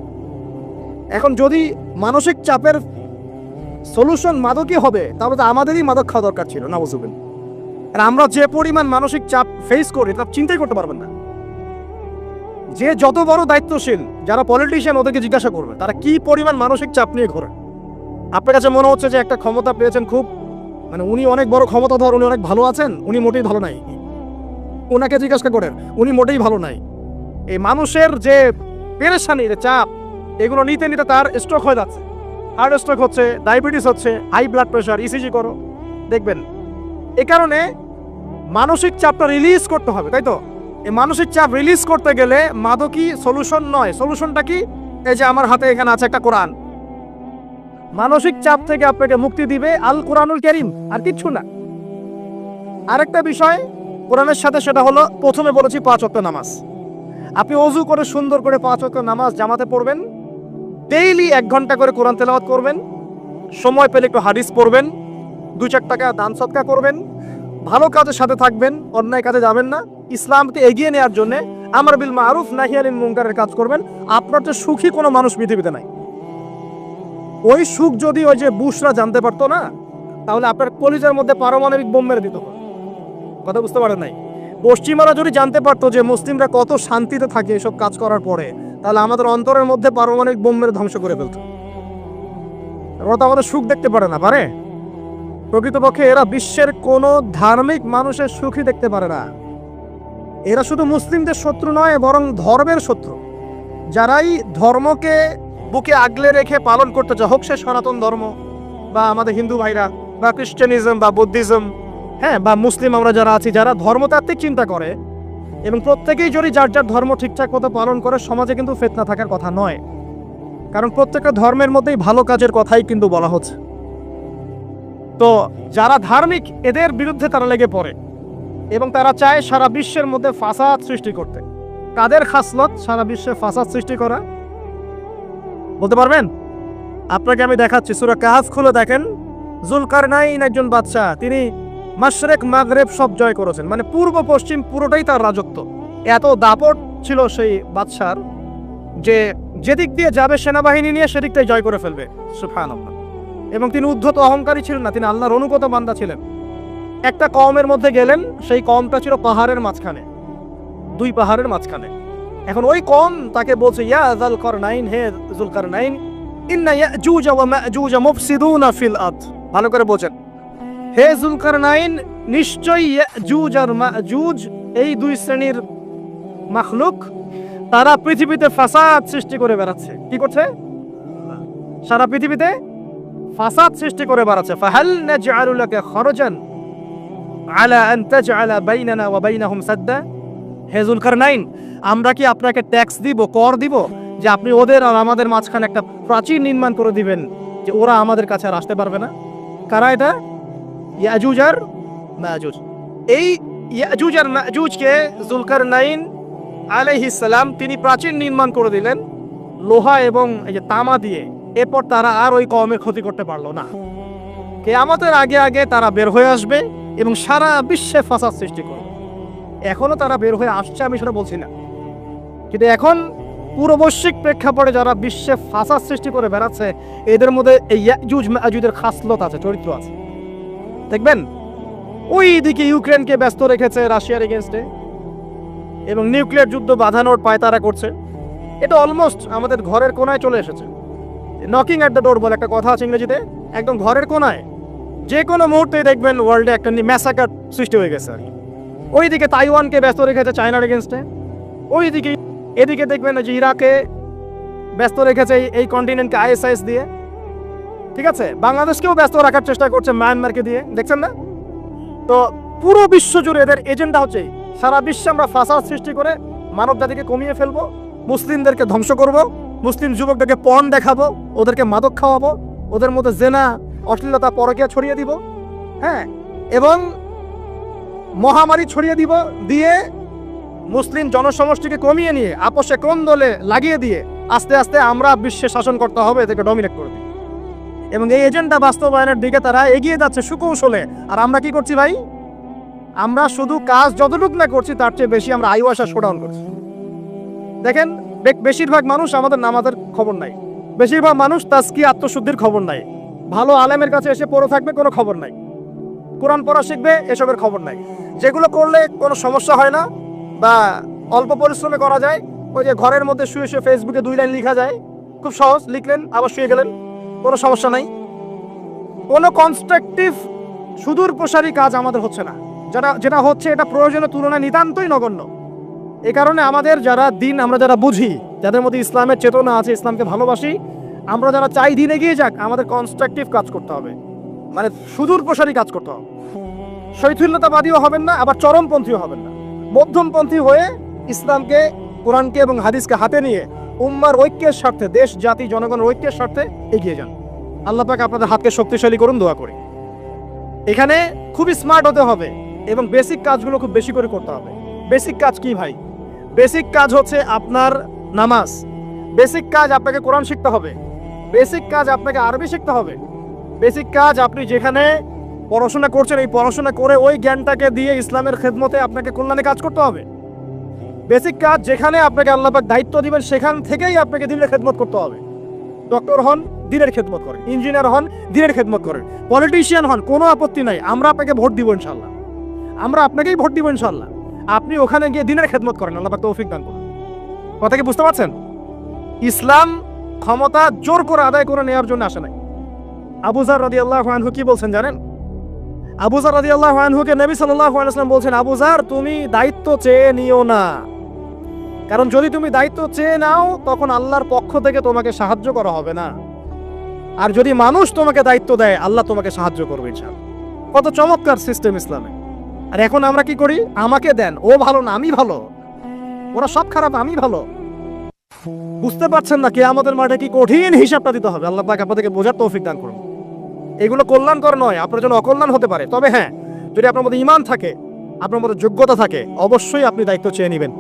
এখন যদি মানসিক চাপের সলিউশন মাদকই হবে, তাহলে তো আমাদেরই মাদক খাওয়া দরকার ছিল, নাউজুবিল্লাহ। আর আমরা যে পরিমাণ মানসিক চাপ ফেস করি তা চিন্তাই করতে পারবেন না। যে যত বড় দায়িত্বশীল, যারা পলিটিশিয়ান, ওদেরকে জিজ্ঞাসা করবে তারা কি পরিমাণ মানসিক চাপ নিয়ে ঘোরে। আপনার কাছে মনে হচ্ছে যে একটা ক্ষমতা পেয়েছেন, খুব মানে উনি অনেক বড় ক্ষমতাধর, উনি অনেক ভালো আছেন, উনি মোটেই ভালো নাই। ওনাকে জিজ্ঞাসা করেন, উনি মোটেই ভালো নাই। এই মানুষের যে পেরেশানি, চাপ, এগুলো নিতে নিতে তার স্ট্রোক হয়ে যাচ্ছে, হার্ট স্ট্রোক হচ্ছে, ডায়াবেটিস হচ্ছে, হাই ব্লাড প্রেশার, ইসিজি করো, দেখবেন। এ কারণে মানসিক চাপটা রিলিজ করতে হবে, তাই তো? এই মানসিক চাপ রিলিজ করতে গেলে মাদকই সলিউশন নয়। সলিউশনটা কি? এই যে আমার হাতে এখানে আছে একটা কোরআন। মানসিক চাপ থেকে আপনাকে মুক্তি দিবে আল কোরআনুল কারীম, আর কিচ্ছু না। আরেকটা বিষয় কোরআনের সাথে, সেটা হলো প্রথমে বলেছি 5 ওয়াক্ত নামাজ। আপনি ওযু করে সুন্দর করে 5 ওয়াক্ত নামাজ জামাতে পড়বেন, ডেইলি 1 ঘন্টা করে কোরআন তেলাওয়াত করবেন, সময় পেলে একটু হাদিস পড়বেন, 2-4 টাকা দান সদকা করবেন, ভালো কাজের সাথে থাকবেন, অন্যায় কাজে যাবেন না, ইসলামকে এগিয়ে নেওয়ার জন্য আমর বিল মারুফ নাহি আনিল মুনকারের কাজ করবেন। আপনার তো সুখী কোনো মানুষ পৃথিবীতে নাই। ওই সুখ যদি ওই যে বুশরা জানতে পারতো না, তাহলে আপনার কলিজার মধ্যে পারমাণবিক বোম মেরে দিত। কথা বুঝতে পারেন নাই? পশ্চিমারা যদি জানতে পারতো যে মুসলিমরা কত শান্তিতে থাকে এসব কাজ করার পরে, তাহলে আমাদের অন্তরের মধ্যে পারমাণবিক বোম মেরে ধ্বংস করে ফেলতো। ওরা তো আমাদের সুখ দেখতে পারে না, পারে? প্রকৃতপক্ষে এরা বিশ্বের কোনো ধার্মিক মানুষের সুখই দেখতে পারে না। এরা শুধু মুসলিমদের শত্রু নয়, বরং ধর্মের শত্রু। যারাই ধর্মকে বুকে আগলে রেখে পালন করতে চায়, হোক সে সনাতন ধর্ম বা আমাদের হিন্দু ভাইরা বা খ্রিস্টানিজম বা বুদ্ধিজম, হ্যাঁ, বা মুসলিম আমরা যারা আছি, যারা ধর্মতাত্ত্বিক চিন্তা করে এবং প্রত্যেকেই যদি যার যার ধর্ম ঠিকঠাক মতো পালন করে, সমাজে কিন্তু ফিতনা থাকার কথা নয়। কারণ প্রত্যেকটা ধর্মের মধ্যেই ভালো কাজের কথাই কিন্তু বলা হচ্ছে। তো যারা ধার্মিক এদের বিরুদ্ধে তারা লেগে পড়ে এবং তারা চায় সারা বিশ্বের মধ্যে ফাসাদ সৃষ্টি করতে। কাদের খাসলত সারা বিশ্বে ফাসাদ সৃষ্টি করা বলতে পারবেন? আপনাকে আমি দেখাচ্ছি, সূরা কাহফ খুলে দেখেন। জুলকারনাইন একজন বাদশা, তিনি মাশরিক মাগরিব সব জয় করেছেন, মানে পূর্ব পশ্চিম পুরোটাই তার রাজত্ব। এত দাপট ছিল সেই বাদশার যে যেদিক দিয়ে যাবে সেনাবাহিনী নিয়ে সেদিকটাই জয় করে ফেলবে। সুবহানাল্লাহ। এবং তিনি উদ্ধত অহংকারী ছিলেন না, তিনি আল্লাহর অনুগত বান্দা ছিলেন। একটা কওমের মধ্যে গেলেন, সেই কওমটা ছিল পাহাড়ের মাঝখানে, দুই পাহাড়ের মাঝখানে। এখন ওই কওম তাকে বলছে, ইয়া যুলকারনাইন, হে যুলকারনাইন, ইন্না ইয়াজুজ ওয়া মাজুজ মুফসিদুনা ফিল আরদ। ভালো করে বোঝেন, হে যুলকারনাইন, নিশ্চয়ই ইয়াজুজ আর মাজুজ এই দুই শ্রেণীর মাখলুক, তারা পৃথিবীতে ফাসাদ সৃষ্টি করে বেড়াচ্ছে। কি করছে? সারা পৃথিবীতে ফাসাদ সৃষ্টি করে বেড়াচ্ছে। ফাহাল নাজআলু লাকা খরজান আলা আন তাজআলা বাইনানা ওয়া বাইনাহুম সাদ্দা। হে যুলকারনাইন, আমরা কি আপনাকে ট্যাক্স দিব, কর দিব, যে আপনি ওদের আর আমাদের মাঝখানে একটা প্রাচীর নির্মাণ করে দিবেন, যে ওরা আমাদের কাছে আর আসতে পারবে না? কারা এটা? ইয়াজুজ আর মাজুজ। এই ইয়াজুজ আর মাজুজকে যুলকারনাইন আলাইহিস সালাম তিনি প্রাচীর নির্মাণ করে দিলেন লোহা এবং এই যে তামা দিয়ে। এরপর তারা আর ওই কওমের ক্ষতি করতে পারলো না। কিয়ামতের আগে আগে তারা বের হয়ে আসবে এবং সারা বিশ্বে ফাসাদ সৃষ্টি করবে। এখনো তারা বের হয়ে আসছে, আমি সেটা বলছি না, কিন্তু এখন পুরো বৈশ্বিক প্রেক্ষাপটে যারা বিশ্বে ফাসাদ সৃষ্টি করে বেড়াচ্ছে, এদের মধ্যে এই ইয়াজুজ মাজুজের খাসলত আছে, চরিত্র আছে। দেখবেন ওই দিকে ইউক্রেনকে ব্যস্ত রেখেছে রাশিয়ার এগেনস্টে এবং নিউক্লিয়ার যুদ্ধ বাঁধানোর পায়তারা করছে। এটা অলমোস্ট আমাদের ঘরের কোনায় চলে এসেছে। নকিং অ্যাট দ্য ডোর বলে একটা কথা আছে ইংরেজিতে, একদম ঘরের কোনায়। যে কোনো মুহূর্তে দেখবেন ওয়ার্ল্ডে একটা ম্যাসাকার সৃষ্টি হয়ে গেছে আর কি। ওইদিকে তাইওয়ানকে ব্যস্ত রেখেছে চায়নার এগেনস্টে, ওইদিকে এদিকে দেখবেন যে ইরাকে ব্যস্ত রেখেছে এই কন্টিনেন্টকে আইএসআইএস দিয়ে। ঠিক আছে, বাংলাদেশকেও ব্যস্ত রাখার চেষ্টা করছে মায়ানমারকে দিয়ে, দেখছেন না? তো পুরো বিশ্ব জুড়ে এদের এজেন্ডা হচ্ছে সারা বিশ্বে আমরা ফাসাদ সৃষ্টি করে মানব জাতিকে কমিয়ে ফেলবো, মুসলিমদেরকে ধ্বংস করব, মুসলিম যুবকদেরকে পর্ন দেখাবো, ওদেরকে মাদক খাওয়াবো, ওদের মধ্যে জেনা, অশ্লীলতা, পরকীয়া ছড়িয়ে দিব, হ্যাঁ, এবং মহামারী ছড়িয়ে দিব, দিয়ে মুসলিম জনসমষ্টিকে কমিয়ে নিয়ে আপোষে কোন্দলে লাগিয়ে দিয়ে আস্তে আস্তে আমরা বিশ্বে শাসন করতে হবে, এদেরকে ডমিনেট করে দিই। এবং এই এজেন্ডা বাস্তবায়নের দিকে তারা এগিয়ে যাচ্ছে সুকৌশলে। আর আমরা কি করছি ভাই? আমরা শুধু কাজ যতটুকু না করছি তার চেয়ে বেশি আমরা আইওয়াসা শোডাউন করছি। দেখেন, বেশিরভাগ মানুষ আমাদের নামাজের খবর নাই, বেশিরভাগ মানুষ তাজকিয়া আত্মশুদ্ধির খবর নাই, ভালো আলেমের কাছে এসে পড়ে থাকবে কোনো খবর নাই, কোরআন পড়া শিখবে এসবের খবর নাই। যেগুলো করলে কোনো সমস্যা হয় না বা অল্প পরিশ্রমে করা যায়, ওই যে ঘরের মধ্যে শুয়ে শুয়ে ফেসবুকে 2 লাইন লেখা যায়, খুব সহজ, লিখলেন আবার শুয়ে গেলেন, কোনো সমস্যা নাই। কোনো কনস্ট্রাকটিভ সুদূর প্রসারী কাজ আমাদের হচ্ছে না, যেটা হচ্ছে এটা প্রয়োজনের তুলনায় নিতান্তই নগণ্য। এই কারণে আমাদের যারা দিন, আমরা যারা বুঝি, যাদের মধ্যে ইসলামের চেতনা আছে, ইসলামকে ভালোবাসি, আমরা যারা চাই দিন এগিয়ে যাক, আমাদের কনস্ট্রাকটিভ কাজ করতে হবে, মানে সুদূর প্রসারী কাজ করতে হবে। শৈথিল্যতাবাদীও হবেন না, আবার চরমপন্থীও হবেন না, মধ্যমপন্থী হয়ে ইসলামকে, কোরআনকে এবং হাদিসকে হাতে নিয়ে উম্মার ঐক্যের স্বার্থে, দেশ জাতি জনগণের ঐক্যের স্বার্থে এগিয়ে যান। আল্লাহ পাক আপনাদের হাতকে শক্তিশালী করুন, দোয়া করি। এখানে খুবই স্মার্ট হতে হবে এবং বেসিক কাজগুলো খুব বেশি করে করতে হবে। বেসিক কাজ কি ভাই? বেসিক কাজ হচ্ছে আপনার নামাজ, বেসিক কাজ আপনাকে কোরআন শিখতে হবে, বেসিক কাজ আপনাকে আরবি শিখতে হবে, বেসিক কাজ আপনি যেখানে পড়াশোনা করছেন এই পড়াশোনা করে ওই জ্ঞানটাকে দিয়ে ইসলামের খেদমতে আপনাকে কল্যাণে কাজ করতে হবে। বেসিক কাজ যেখানে আপনাকে আল্লাহ পাক দায়িত্ব দিবেন সেখান থেকেই আপনাকে দিনের খেদমত করতে হবে। ডক্টর হন, দিনের খেদমত করেন, ইঞ্জিনিয়ার হন, দিনের খেদমত করেন, পলিটিশিয়ান হন, কোনো আপত্তি নাই, আমরা আপনাকে ভোট দিব ইনশাল্লাহ, আমরা আপনাকেই ভোট দিব ইনশাল্লাহ। আপনি ওখানে গিয়ে দিনের খেদমত করেন, আল্লাহ পাক তৌফিক দান করুন। কথা কি বুঝতে পারছেন? ইসলাম ক্ষমতা জোর করে আদায় করে নেওয়ার জন্য আসে নাই। আবু যার রাদিয়াল্লাহু আনহু কি বলছেন জানেন? আবু যার রাদিয়াল্লাহু আনহুকে নবী সাল্লাল্লাহু আলাইহি ওয়াসাল্লাম বলছেন, আবু যার, তুমি দায়িত্ব চেয়ে নিও না, কারণ যদি তুমি দায়িত্ব চেয়ে নাও তখন আল্লাহর পক্ষ থেকে তোমাকে সাহায্য করা হবে না, আর যদি মানুষ তোমাকে দায়িত্ব দেয় আল্লাহ তোমাকে সাহায্য করবে ইনশাআল্লাহ। কত চমৎকার সিস্টেম ইসলামে। আর এখন আমরা কি করি, আমাকে দেন, ও ভালো না আমি ভালো, ওরা সব খারাপ আমি ভালো। বুঝতে পারছেন না কিয়ামতের মাঠে কি কঠিন হিসাবটা দিতে হবে। আল্লাহ পাক আপনাদেরকে বোঝার তৌফিক দান করুন। এগুলো কল্যাণকর নয়, আপনার জন্য অকল্যাণ হতে পারে। তবে হ্যাঁ, যদি আপনার মধ্যে ঈমান থাকে, আপনার মধ্যে যোগ্যতা থাকে, অবশ্যই আপনি দায়িত্ব চেয়ে নেবেন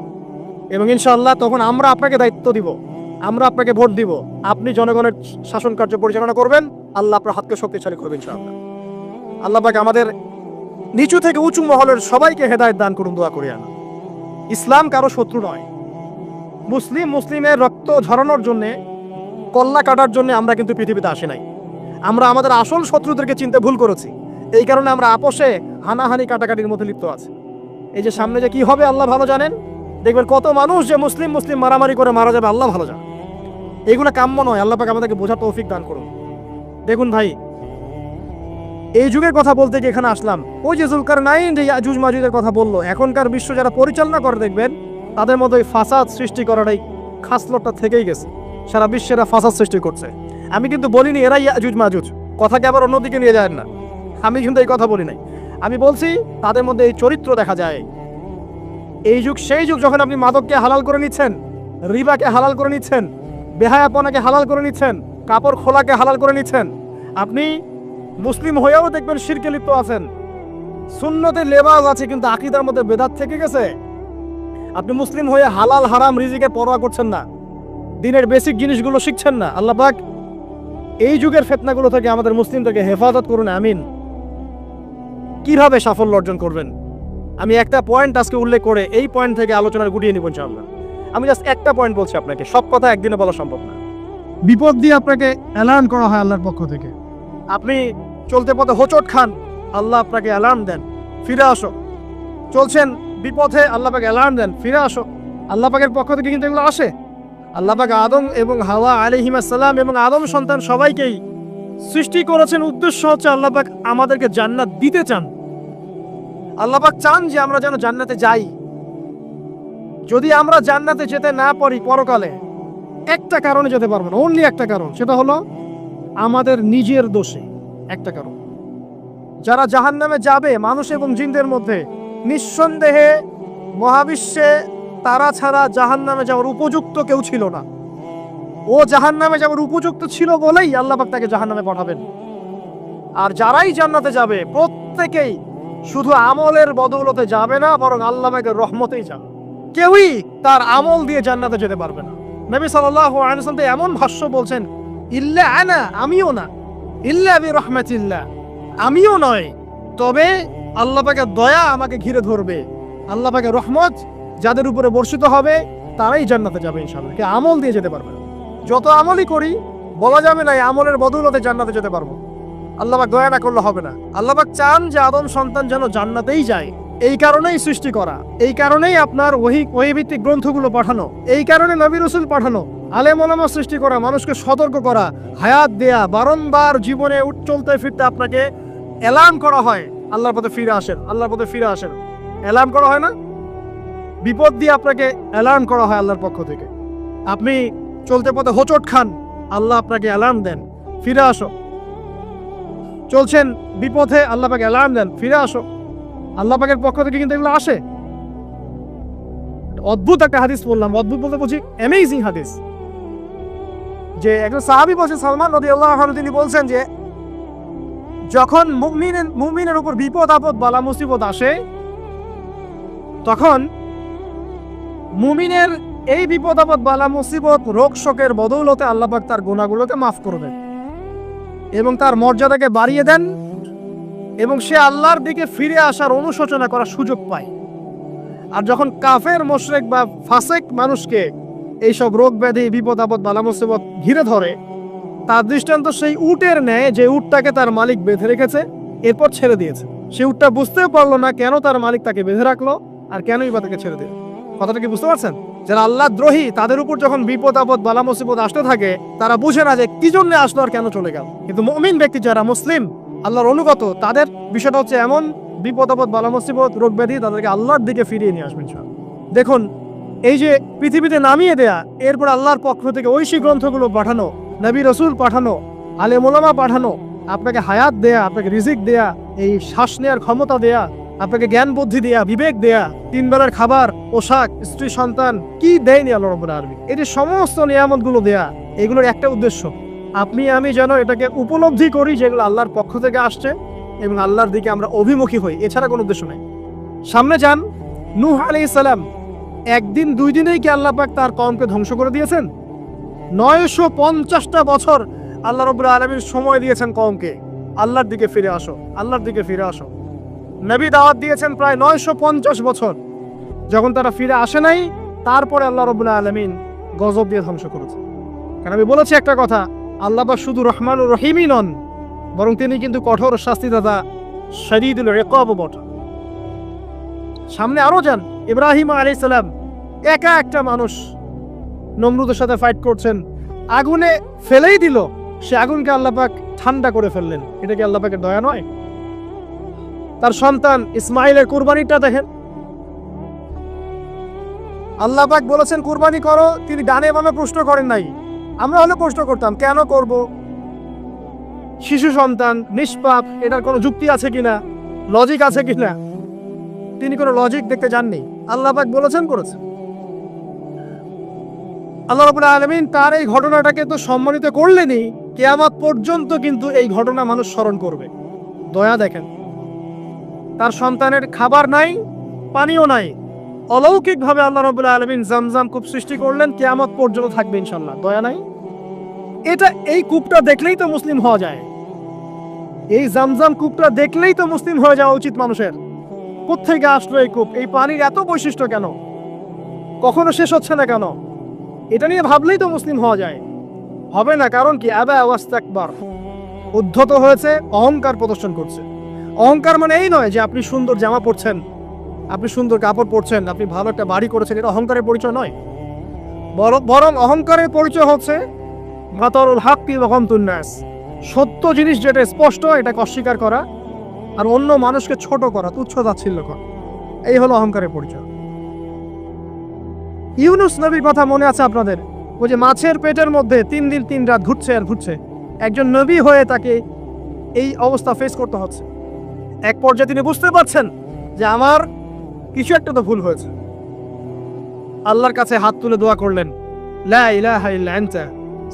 এবং ইনশাআল্লাহ তখন আমরা আপনাকে দায়িত্ব দিব, আমরা আপনাকে ভোট দিব, আপনি জনগণের শাসন কার্য পরিচালনা করবেন, আল্লাহ আপনার হাতকে শক্তিশালী করবেন ইনশাআল্লাহ। আল্লাহ পাক আমাদের নিচু থেকে উঁচু মহলের সবাইকে হেদায়েত দান করুন, দোয়া করি আমি। ইসলাম কারো শত্রু নয়। মুসলিমের রক্ত ঝরানোর জন্য, কল্লা কাটার জন্য আমরা কিন্তু পৃথিবীতে আসি নাই। আমরা আমাদের আসল শত্রুদেরকে চিনতে ভুল করেছি, এই কারণে আমরা আপোষে হানাহানি কাটাকাটির মধ্যে লিপ্ত আছি। এই যে সামনে যে কি হবে আল্লাহ ভালো জানেন। দেখবেন কত মানুষ যে মুসলিম মারামারি করে মারা যাবে, আল্লাহ ভালো জানেন। এগুলো কাম্য নয়। আল্লাহ পাক আমাদেরকে বোঝার তৌফিক দান করুন। দেখুন ভাই, এই যুগের কথা বলতে গিয়ে এখানে আসলাম। ওই যে জুলকারনাইন যে ইয়াজুজ মাজুজের কথা বললো, এখনকার বিশ্ব যারা পরিচালনা করে দেখবেন তাদের মধ্যে ওই ফাসাদ সৃষ্টি করার এই খাসলতটা থেকেই গেছে। সারা বিশ্বে এরা ফাসাদ সৃষ্টি করছে। আমি কিন্তু বলিনি এরাই ইয়াজুজ মাজুজ, কথাকে আবার অন্যদিকে নিয়ে যায় না, আমি কিন্তু এই কথা বলি নাই। আমি বলছি তাদের মধ্যে এই চরিত্র দেখা যায়। এই যুগ সেই যুগ যখন আপনি মাদককে হালাল করে নিচ্ছেন, রিবাকে হালাল করে নিচ্ছেন, বেহায়াপনাকে হালাল করে নিচ্ছেন, কাপড় খোলাকে হালাল করে নিচ্ছেন। আপনি মুসলিম হয়েও দেখবেন শিরকে লিপ্ত আছেন, সুন্নতের লেবাস আছে কিন্তু আকীদার মধ্যে বেদাত থেকে গেছে। আপনি মুসলিম হয়ে হালাল হারাম রিজিকে পরোয়া করছেন না, দিনের বেসিক জিনিসগুলো শিখছেন না। আল্লাহ পাক এই যুগের ফিতনাগুলো থেকে আমাদের মুসলিমদেরকে হেফাজত করুন, আমিন। কিভাবে সাফল্য অর্জন করবেন আমি একটা পয়েন্ট আজকে উল্লেখ করে এই পয়েন্ট থেকে আলোচনার গুটিয়ে নিব ইনশাআল্লাহ। আমি জাস্ট একটা পয়েন্ট বলছি আপনাকে, সব কথা একদিনে বলা সম্ভব না। বিপদ দিয়ে আপনাকে অ্যালার্ম করা হয় আল্লাহর পক্ষ থেকে। আপনি চলতে পথে হোঁচট খান, আল্লাহ আপনাকে অ্যালার্ম দেন, ফিরে আসো। চলছেন বিপথে, আল্লাহ পাক অ্যালার্ম দেন, ফিরে আসো। আল্লাহ পাকের পক্ষ থেকে কিন্তু এগুলো আসে। আল্লাহ পাক আদম এবং হাওয়া আলাইহিস সালাম এবং আদম সন্তান সবাইকেই সৃষ্টি করেছেন। উদ্দেশ্য হচ্ছে আল্লাহ পাক আমাদেরকে জান্নাত দিতে চান। আল্লাহ পাক চান যে আমরা যেন জান্নাতে যাই। যদি আমরা জান্নাতে যেতে না পারি পরকালে, একটা কারণে যেতে পারবো না, অনলি একটা কারণ, সেটা হলো আমাদের নিজের দোষে। একটা কারণ, যারা জাহান্নামে যাবে মানুষ এবং জিনদের মধ্যে, নিঃসন্দেহে মহাবিশ্বে তারা ছাড়া জাহান্নামে যাওয়ার উপযুক্ত কেউ ছিল না। ও জাহান্নামে যাওয়ার উপযুক্ত ছিল বলেই আল্লাহ পাক তাকে জাহান্নামে পাঠাবেন। আর যারাই জান্নাতে যাবে প্রত্যেকেই শুধু আমলের বদৌলতে যাবে না, বরং আল্লাহ পাকের রহমতেই যাবে। কেউই তার আমল দিয়ে জান্নাতে যেতে পারবে না। নবী সাল্লাল্লাহু আলাইহি ওয়াসাল্লাম এমন ভাষ্য বলছেন, ইল্লা আনা, আমিও না, ইল্লা বিরহমাতিল্লাহ, আমিও নয়, তবে আল্লাহ পাকের দয়া আমাকে ঘিরে ধরবে। আল্লাহ পাকের রহমত যাদের উপরে বর্ষিত হবে তারাই জান্নাতে যাবে ইনশাআল্লাহ। কে আমল দিয়ে যেতে পারবে না। যত আমলই করি বলা যাবে না এই আমলের বদৌলতে জান্নাতে যেতে পারবো। আল্লাহ পাক দয়া না করলে হবে না। আল্লাহ পাক চান যে আদম সন্তান যেন জান্নাতেই যায়। এই কারণেই সৃষ্টি করা, এই কারণেই আপনার ওহীভিত্তিক গ্রন্থগুলো পাঠানো, এই কারণে নবী রাসূল পাঠানো, আলেম ওলামা সৃষ্টি করা, মানুষকে সতর্ক করা, হায়াত দেয়া, বারংবার জীবনে চলতে ফিরতে আপনাকে অ্যালার্ম করা হয়, আল্লাহর পথে ফিরে আসেন, আল্লাহর পথে ফিরে আসেন। অ্যালার্ম করা হয় না? বিপদ দিয়ে আপনাকে অ্যালার্ম করা হয় আল্লাহর পক্ষ থেকে। আপনি চলতে পথে হোঁচট খান, আল্লাহ আপনাকে অ্যালার্ম দেন, ফিরে আসো। চলছেন বিপথে, আল্লাহ পাক অ্যালার্ম দেন, ফিরে আসো। আল্লাহ পাকের পক্ষ থেকে কিন্তু এগুলো আসে। অদ্ভুত একটা হাদিস বললাম, অদ্ভুত বলতে বলছি অ্যামেজিং হাদিস। যে একজন সাহাবী বলছেন, সালমান রাদিয়াল্লাহু আনহু, তিনি বলছেন যে যখন মুমিনের উপর বিপদ আপদ বালা মুসিবত আসে, তখন মুমিনের এই বিপদ আপদ বালা মুসিবত রোগ শোকের বদৌলতে আল্লাহ পাক তার গুনাহগুলোকে মাফ করে দেন এবং তার মর্যাদাকে বাড়িয়ে দেন এবং সে আল্লাহর দিকে ফিরে আসার অনুশোচনা করার সুযোগ পায়। আর যখন কাফের মুশরিক বা ফাসিক মানুষকে এইসব রোগ ব্যাধি বিপদ আপদ বালা মুসিবত ঘিরে ধরে, তার দৃষ্টান্ত সেই উটের ন্যায় যে উটটাকে তার মালিক বেঁধে রেখেছে, এরপর ছেড়ে দিয়েছে। সে উটটা বুঝতেও পারলো না কেন তার মালিক তাকে বেঁধে রাখলো আর কেনই বা তাকে ছেড়ে দিল। কথাটা কি বুঝতে পারছেন? যারা আল্লাহ দ্রোহী, তাদের উপর যখন বিপদ আপদ বালা মুসিবত আসতে থাকে, তারা বুঝে না যে কি জন্য আসলো আর কেন চলে গেল। কিন্তু মুমিন ব্যক্তি যারা মুসলিম, আল্লাহর অনুগত, তাদের বিষয়টা হচ্ছে এমন বিপদ আপদ বালা মুসিবত রোগ ব্যাধি তাদেরকে আল্লাহর দিকে ফিরিয়ে নিয়ে আসবেন। দেখুন এই যে পৃথিবীতে নামিয়ে দেয়া, এরপর আল্লাহর পক্ষ থেকে ঐশী গ্রন্থগুলো পাঠানো, নবী রসুল পাঠানো, আলেম ওলামা পাঠানো, আপনাকে হায়াত দেয়া, আপনাকে রিজিক দেয়া, এই শ্বাস নেওয়ার ক্ষমতা দেয়া, আপনাকে জ্ঞান বুদ্ধি দেয়া, বিবেক দেয়া, 3 বেলার খাবার, পোশাক, স্ত্রী সন্তান, কি দেয়নি আল্লাহ রাব্বুল আলামিন। এই যে সমস্ত নিয়ামতগুলো দেয়া, এগুলোর একটা উদ্দেশ্য, আপনি আমি যেন এটাকে উপলব্ধি করি যেগুলো আল্লাহর পক্ষ থেকে আসছে এবং আল্লাহর দিকে আমরা অভিমুখী হই, এছাড়া কোনো উদ্দেশ্য নেই। সামনে যান, নূহ আলাইহিস সালাম, একদিন 2 দিনেই কি আল্লাহ পাক তার কওমকে ধ্বংস করে দিয়েছেন? 950টা বছর আল্লাহ রাব্বুল আলামিন সময় দিয়েছেন কওমকে, আল্লাহর দিকে ফিরে আসো, আল্লাহর দিকে ফিরে আসো। নবী দাওয়াত দিয়েছেন প্রায় 950 বছর, যখন তারা ফিরে আসে নাই, তারপরে আল্লাহ রাব্বুল আলামিন গজব দিয়ে ধ্বংস করেছে। কারণ আমি বলেছি একটা কথা, আল্লাহ পাক শুধু রহমানুর রহিমই নন, বরং তিনি কিন্তু কঠোর শাস্তিদাতা, শদীদুল ইকাবও বটে। সামনে আরো যান, ইব্রাহিম আলাইহিস সালাম, একা একটা মানুষ নমরুদের সাথে ফাইট করছেন, আগুনে ফেলেই দিল, সে আগুনকে আল্লাহ পাক ঠান্ডা করে ফেললেন। এটা কি আল্লাহ পাকের দয়া নয়? তার সন্তান ইসমাইলের কুরবানিটা দেখেন, আল্লাহ পাক বলেছেন কুরবানি করো, তিনি ডানে বামে প্রশ্ন করেন নাই। আমরা হলে প্রশ্ন করতাম, কেন করব? শিশু সন্তান, নিষ্পাপ, এটার কোনো যুক্তি আছে কিনা, লজিক আছে কিনা? তিনি কোনো লজিক দেখতে যাননি, আল্লাহ পাক বলেছেন করেছেন। আল্লাহ রাব্বুল আলামিন তার এই ঘটনাটাকে তো সম্মানিত করলেনই, কিয়ামত পর্যন্ত কিন্তু এই ঘটনা মানুষ স্মরণ করবে। দয়া দেখেন, তার সন্তানের খাবার নাই, পানিও নাই, অলৌকিকভাবে আল্লাহ রাব্বুল আলামিন জামজাম কূপ সৃষ্টি করলেন, কিয়ামত পর্যন্ত থাকবে ইনশাআল্লাহ। দয়া নাই? এই কূপটা দেখলেই তো মুসলিম হওয়া যায়, এই জামজাম কূপটা দেখলেই তো মুসলিম হয়ে যাওয়া উচিত মানুষের। কোত্থেকে আসলো এই কূপ? এই পানির এত বৈশিষ্ট্য কেন? কখনো শেষ হচ্ছে না কেন? এটা নিয়ে ভাবলেই তো মুসলিম হওয়া যায়। হবে না, কারণ কি? আবা ওয়াস্তাকবার, উদ্ধত হয়েছে, অহংকার প্রদর্শন করছে। অহংকার মানে এই নয় যে আপনি সুন্দর জামা পরছেন, আপনি সুন্দর কাপড় পরছেন, আপনি ভালো একটা বাড়ি করেছেন, এটা অহংকারের পরিচয় নয়। বরং অহংকারের পরিচয় হচ্ছে বাতারুল হাক্কি ওয়া গামতুন নাস, সত্য জিনিস যেটা স্পষ্ট এটাকে অস্বীকার করা, আর অন্য মানুষকে ছোট করা, তুচ্ছ তাচ্ছিল্য করা, এই হলো অহংকারের পরিচয়। ইউনুস নবীর কথা মনে আছে আপনাদের? ওই যে মাছের পেটের মধ্যে 3 দিন 3 রাত ঘুরছে আর ঘুরছে, একজন নবী হয়ে তাকে এই অবস্থা ফেস করতে হচ্ছে। এক পর্যায়ে তিনি বুঝতে পারছেন যে আমার কিছু একটা তো ভুল হয়েছে। আল্লাহর কাছে হাত তুলে দোয়া করলেন, লা ইলাহা ইল্লা আনতা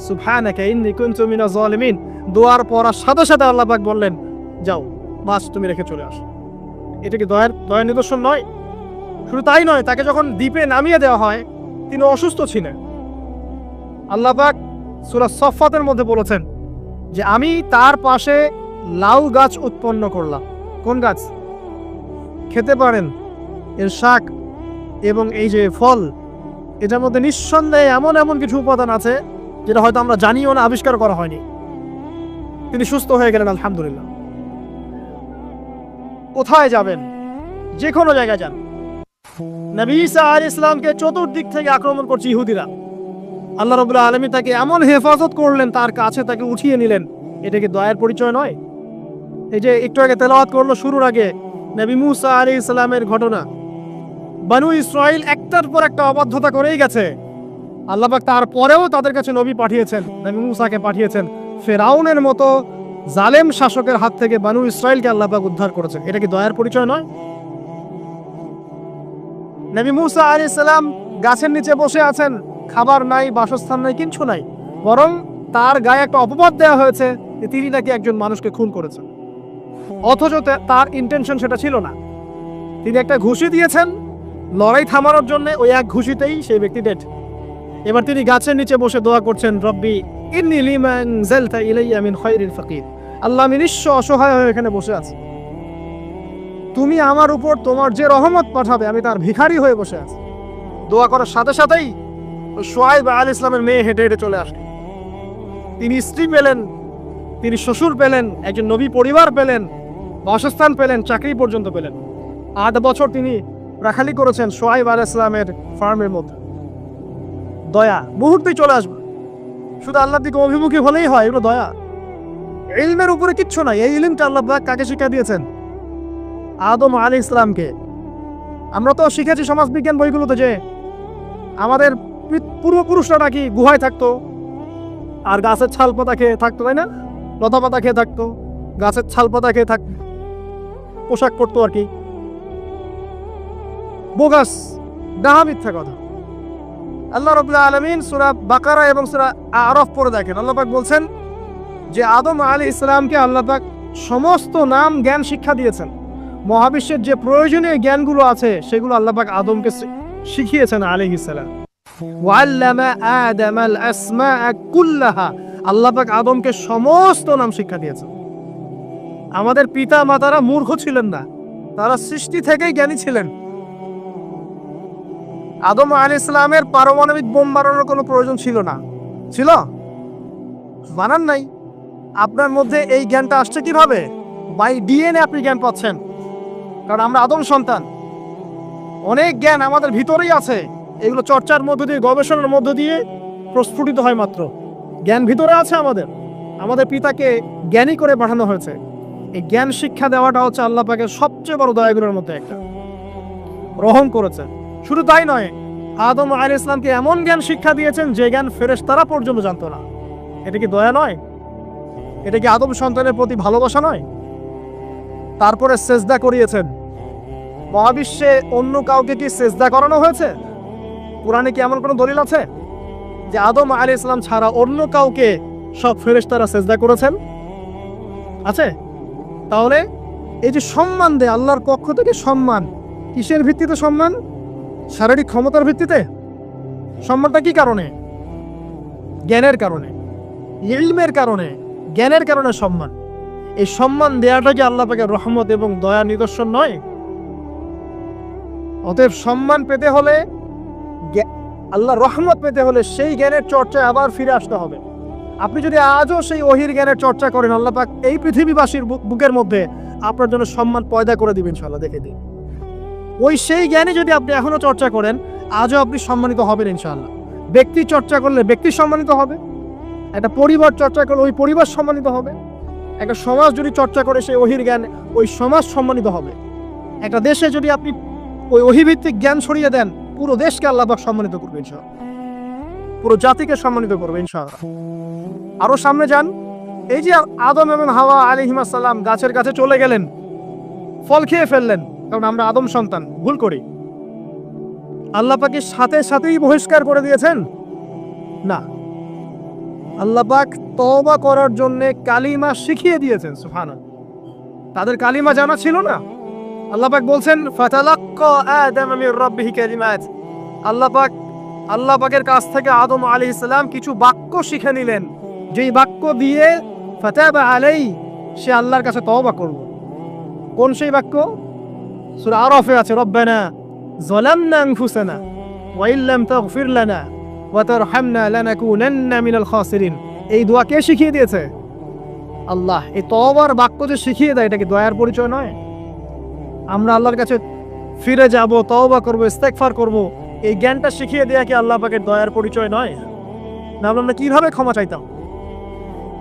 সুবহানাকা ইন্নী কুনতু মিনাজ জালিমিন। দোয়ার পড়ার সাথে সাথে আল্লাহ পাক বললেন, যাও, মাছ তুমি রেখে চলে আসো। এটা কি দয়ার নিদর্শন নয়? শুধু তাই নয়, তাকে যখন দ্বীপে নামিয়ে দেওয়া হয়, তিনি অসুস্থ ছিলেন। আল্লাহ পাক সূরা সফফাতের মধ্যে বলেছেন যে আমি তার পাশে লাউ গাছ উৎপন্ন করলাম। কোন গাছ? খেতে পারেন, এর শাক এবং এই যে ফল, এটার মধ্যে নিঃসন্দেহে এমন এমন কিছু উপাদান আছে যেটা হয়তো আমরা জানিও না, আবিষ্কার করা হয়নি। তিনি সুস্থ হয়ে গেলেন, আলহামদুলিল্লাহ। কোথায় যাবেন? যে কোনো জায়গায় যান, নবী ঈসা আলাইহিস সালামকে চতুর্দিক থেকে আক্রমণ করছে ইহুদিরা। আল্লাহ রাব্বুল আলামিন তাকে এমন হেফাজত করলেন, তার কাছে তাকে উঠিয়ে নিলেন। এটা কি দয়ার পরিচয় নয়? এই যে একটু আগে তেলাওয়াত করলো শুরুর আগে, নবী মূসা আলাইহিস সালামের ঘটনা। বনু ইসরাইল একটার পর একটা অবাধ্যতা করেই গেছে, আল্লাহ পাক তারপরেও তাদের কাছে নবী পাঠিয়েছেন, নবী মূসাকে পাঠিয়েছেন। ফেরাউনের মতো জালেম শাসকের হাত থেকে বনু ইসরাইলকে আল্লাহ পাক উদ্ধার করেছেন। এটা কি দয়ার পরিচয় নয়? নবী মূসা আলাইহিস সালাম গাছের নিচে বসে আছেন, খাবার নাই, বাসস্থান নাই, কিছু নাই, বরং তার গায়ে একটা অপবাদ দেওয়া হয়েছে যে তিনি নাকি একজন মানুষকে খুন করেছেন, অথচ তার ইন্টেনশন সেটা ছিল না। তিনি একটা ঘুষি দিয়েছেন লড়াই থামানোর জন্য, ওই এক ঘুষিতেই সেই ব্যক্তি ডেড। এবার তিনি গাছের নিচে বসে দোয়া করছেন, রব্বি ইন্নী লিমা আনজালতা ইলাইয়া মিন খায়রিন ফাকির। আল্লাহ, আমি নিঃস্ব অসহায় হয়ে এখানে বসে আছি, তুমি আমার উপর তোমার যে রহমত পাঠাবে আমি তার ভিখারি হয়ে বসে আছি। দোয়া করার সাথে সাথেই শুআয়ব আলাইহিস সালামের মেয়ে হেঁটে হেঁটে চলে আসলেন। তিনি স্ত্রী পেলেন, তিনি শ্বশুর পেলেন, একজন নবী পরিবার পেলেন, বাসস্থান পেলেন, চাকরি পর্যন্ত পেলেন। 8 বছর তিনি রাখালি করেছেন শুআয়ব আলাইহিস সালামের ফার্মের মধ্যে। দয়া মুহূর্তেই চলে আসবে, শুধু আল্লাহর দিকে অভিমুখী হলেই হয়, এগুলো দয়া। ইলমের উপরে কিচ্ছু নাই। এই ইলমটা আল্লাহ পাক কাকে শিক্ষা দিয়েছেন? আদম আলাইহিস সালামকে। আমরা তো শিখেছি সমাজবিজ্ঞান বইগুলোতে যে আমাদের পূর্বপুরুষরা নাকি গুহায় থাকতো আর গাছের ছাল পাতা খেয়ে থাকতো, তাই না? লতা পাতা খেয়ে থাকতো, গাছের ছাল পাতা খেয়ে থাকতো, পোশাক পরতো আর কি। বোগাস, ডাহা, মিথ্যা কথা। আল্লাহ রাব্বুল আলামিন সূরা বাকারা এবং সূরা আরাফ পড়ে দেখেন, আল্লাহ পাক বলছেন যে আদম আলাইহিস সালামকে আল্লাহ পাক সমস্ত নাম জ্ঞান শিক্ষা দিয়েছেন। মহাবিশ্বের যে প্রয়োজনীয় জ্ঞানগুলো আছে সেগুলো আল্লাহ পাক আদমকে শিখিয়েছেন আলাইহিস সালাম। ওয়াল্লামা আদামাল আসমাআ কুল্লাহা, আল্লাহ পাক আদমকে সমস্ত নাম শিক্ষা দিয়েছেন। আমাদের পিতা মাতারা মূর্খ ছিলেন না, তারা সৃষ্টি থেকেই জ্ঞানী ছিলেন। আদম আলাইহিস সালামের পারমাণবিক বোম বানানোর কোনো প্রয়োজন ছিল না, ছিল? বানান নাই। আপনার মধ্যে এই জ্ঞানটা আসছে কিভাবে? বাই ডিএনএ আপনি জ্ঞান পাচ্ছেন, কারণ আমরা আদম সন্তান। অনেক জ্ঞান আমাদের ভিতরেই আছে, এগুলো চর্চার মধ্য দিয়ে, গবেষণার মধ্য দিয়ে প্রস্ফুটিত হয় মাত্র। জ্ঞান ভিতরে আছে আমাদের, আমাদের পিতাকে জ্ঞানী করে পাঠানো হয়েছে। এই জ্ঞান শিক্ষা দেওয়াটা হচ্ছে আল্লাহ পাকের সবচেয়ে বড় দয়াগুলোর মধ্যে একটা, রহম করেছে। শুধু তাই নয়, আদম আলাইহিস সালামকে এমন জ্ঞান শিক্ষা দিয়েছেন যে জ্ঞান ফেরেশতারা পর্যন্ত জানতো না। এটা কি দয়া নয়? এটা কি আদম সন্তানের প্রতি ভালোবাসা নয়? তারপরে সেজদা করিয়েছেন। মহাবিশ্বে অন্য কাউকে কি সেজদা করানো হয়েছে? কোরআনে কি এমন কোনো দলিল আছে যে আদম আলাইহিস সালাম ছাড়া অন্য কাউকে সব ফেরেশতারা সেজদা করেছেন? আছে? তাহলে এই যে সম্মান দেয় আল্লাহর পক্ষ থেকে, সম্মান কিসের ভিত্তিতে? সম্মান শারীরিক ক্ষমতার ভিত্তিতে? সম্মানটা কি কারণে? জ্ঞানের কারণে, ইলমের কারণে, জ্ঞানের কারণে সম্মান। এই সম্মান দেওয়াটা কি আল্লাহ পাকের রহমত এবং দয়া নিদর্শন নয়? অতএব সম্মান পেতে হলে, আল্লাহর রহমত পেতে হলে সেই জ্ঞানের চর্চায় আবার ফিরে আসতে হবে। আপনি যদি আজও সেই ওহির জ্ঞানের চর্চা করেন, আল্লাহ পাক এই পৃথিবীবাসীর বুকের মধ্যে আপনার জন্য সম্মান পয়দা করে দিবেন ইনশাআল্লাহ, দেখে দিন। ওই সেই জ্ঞানে যদি আপনি এখনো চর্চা করেন, আজও আপনি সম্মানিত হবেন ইনশাআল্লাহ। ব্যক্তি চর্চা করলে ব্যক্তি সম্মানিত হবে, একটা পরিবার চর্চা করলে ওই পরিবার সম্মানিত হবে, একটা সমাজ যদি চর্চা করে সেই ওহির জ্ঞান, ওই সমাজ সম্মানিত হবে। একটা দেশে যদি আপনি ওই ওহিভিত্তিক জ্ঞান ছড়িয়ে দেন, পুরো দেশকে আল্লাহ পাক সম্মানিত করবে ইনশাআল্লাহ, পুরো জাতিকে সম্মানিত করবে ইনশাআল্লাহ। আরো সামনে যান, এই যে আদম এবং হাওয়া আলাইহিস সালাম গাছের কাছে চলে গেলেন, ফল খেয়ে ফেললেন, কারণ আমরা আদম সন্তান, ভুল করি। আল্লাহ পাকের সাথে সাথেই বহিষ্কার করে দিয়েছেন? না, আল্লাহ পাক তওবা করার জন্য কালিমা শিখিয়ে দিয়েছেন। সুবহানাল্লাহ, তাদের কালিমা জানা ছিল না। আল্লাহ পাক বলছেন ফাতালাক্কা আদম মির রাব্বিহি কালিমাত, আল্লাহ পাকের কাছ থেকে আদম আলাইহিস সালাম কিছু বাক্য শিখে নিলেন, যেই বাক্য দিয়ে ফাতাবা আলাই, সে আল্লাহর কাছে তওবা করল। কোন সেই বাক্য? সূরা আরাফে আছে, রব্বানা যালামনা আনফুসানা ওয়া ইল্লাম তাগফির লানা ওয়া তারহামনা লানাকুনান্না মিনাল খাসিরিন। এই দোয়া কে শিখিয়ে দিয়েছে? আল্লাহ। এই তওবার বাক্য যে শিখিয়ে দেয়, এটা কি দয়ার পরিচয় নয়? আমরা আল্লাহর কাছে ফিরে যাব, তওবা করব, ইস্তেগফার করব, এই জ্ঞানটা শিখিয়ে দেয়া কি আল্লাহ পাকের দয়ার পরিচয় নয়? না, আমরা কিভাবে ক্ষমা চাইতাম?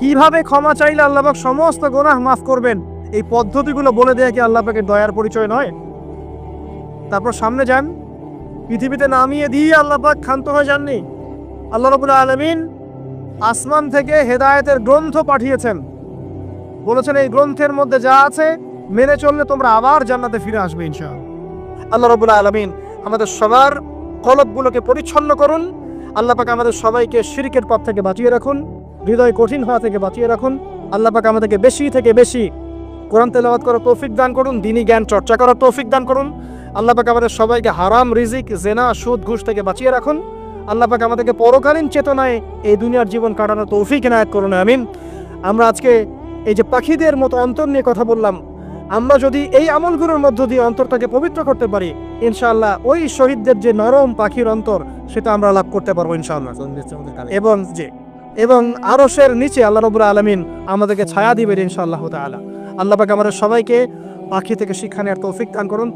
কিভাবে ক্ষমা চাইলে আল্লাহ পাক সমস্ত গুনাহ মাফ করবেন, এই পদ্ধতিগুলো বলে দেয়া কি আল্লাহ পাকের দয়ার পরিচয় নয়? তারপর সামনে যান, পৃথিবীতে নামিয়ে দিয়ে আল্লাহ পাক ক্ষান্ত হয়ে যাননি। আল্লাহ রাব্বুল আলামিন আসমান থেকে হেদায়েতের গ্রন্থ পাঠিয়েছেন, বলেছেন এই গ্রন্থের মধ্যে যা আছে মেনে চললে তোমরা আবার জান্নাতে ফিরে আসবে ইনশাআল্লাহ। আল্লাহ রাব্বুল আলামিন আমাদের সবার কলবগুলোকে পরিচ্ছন্ন করুন। আল্লাহ পাক আমাদের সবাইকে শিরকের পথ থেকে বাঁচিয়ে রাখুন, হৃদয় কঠিন হওয়া থেকে বাঁচিয়ে রাখুন। আল্লাহ পাক আমাদেরকে বেশি থেকে বেশি কোরআন তেলাওয়াত করার তৌফিক দান করুন, দ্বীনি জ্ঞান চর্চা করার তৌফিক দান করুন। আল্লাহ পাক আমাদের সবাইকে হারাম রিজিক, জেনা, সুদ, ঘুষ থেকে বাঁচিয়ে রাখুন। আল্লাহ পাক আমাদেরকে পরকালীন চেতনায় এই দুনিয়ার জীবন কাটানোর তৌফিক ইনায়াত করুন, আমিন। আমরা আজকে এই যে পাখিদের মতো অন্তর নিয়ে কথা বললাম, আমরা যদি এই আমলগুলোর মধ্য দিয়ে অন্তরটাকে পবিত্র করতে পারি, ইনশাআল্লাহ ওই শহীদদের যে নরম পাখির অন্তর, সেটা আমরা লাভ করতে পারবো ইনশাআল্লাহ। এবং আরশের নিচে আল্লাহ রাব্বুল আলামিন আমাদেরকে ছায়া দিবেন ইনশাআল্লাহ তাআলা। আল্লাহ পাক আমাদের সবাইকে পাখি থেকে শিক্ষা নেওয়ার তৌফিক দান করুন।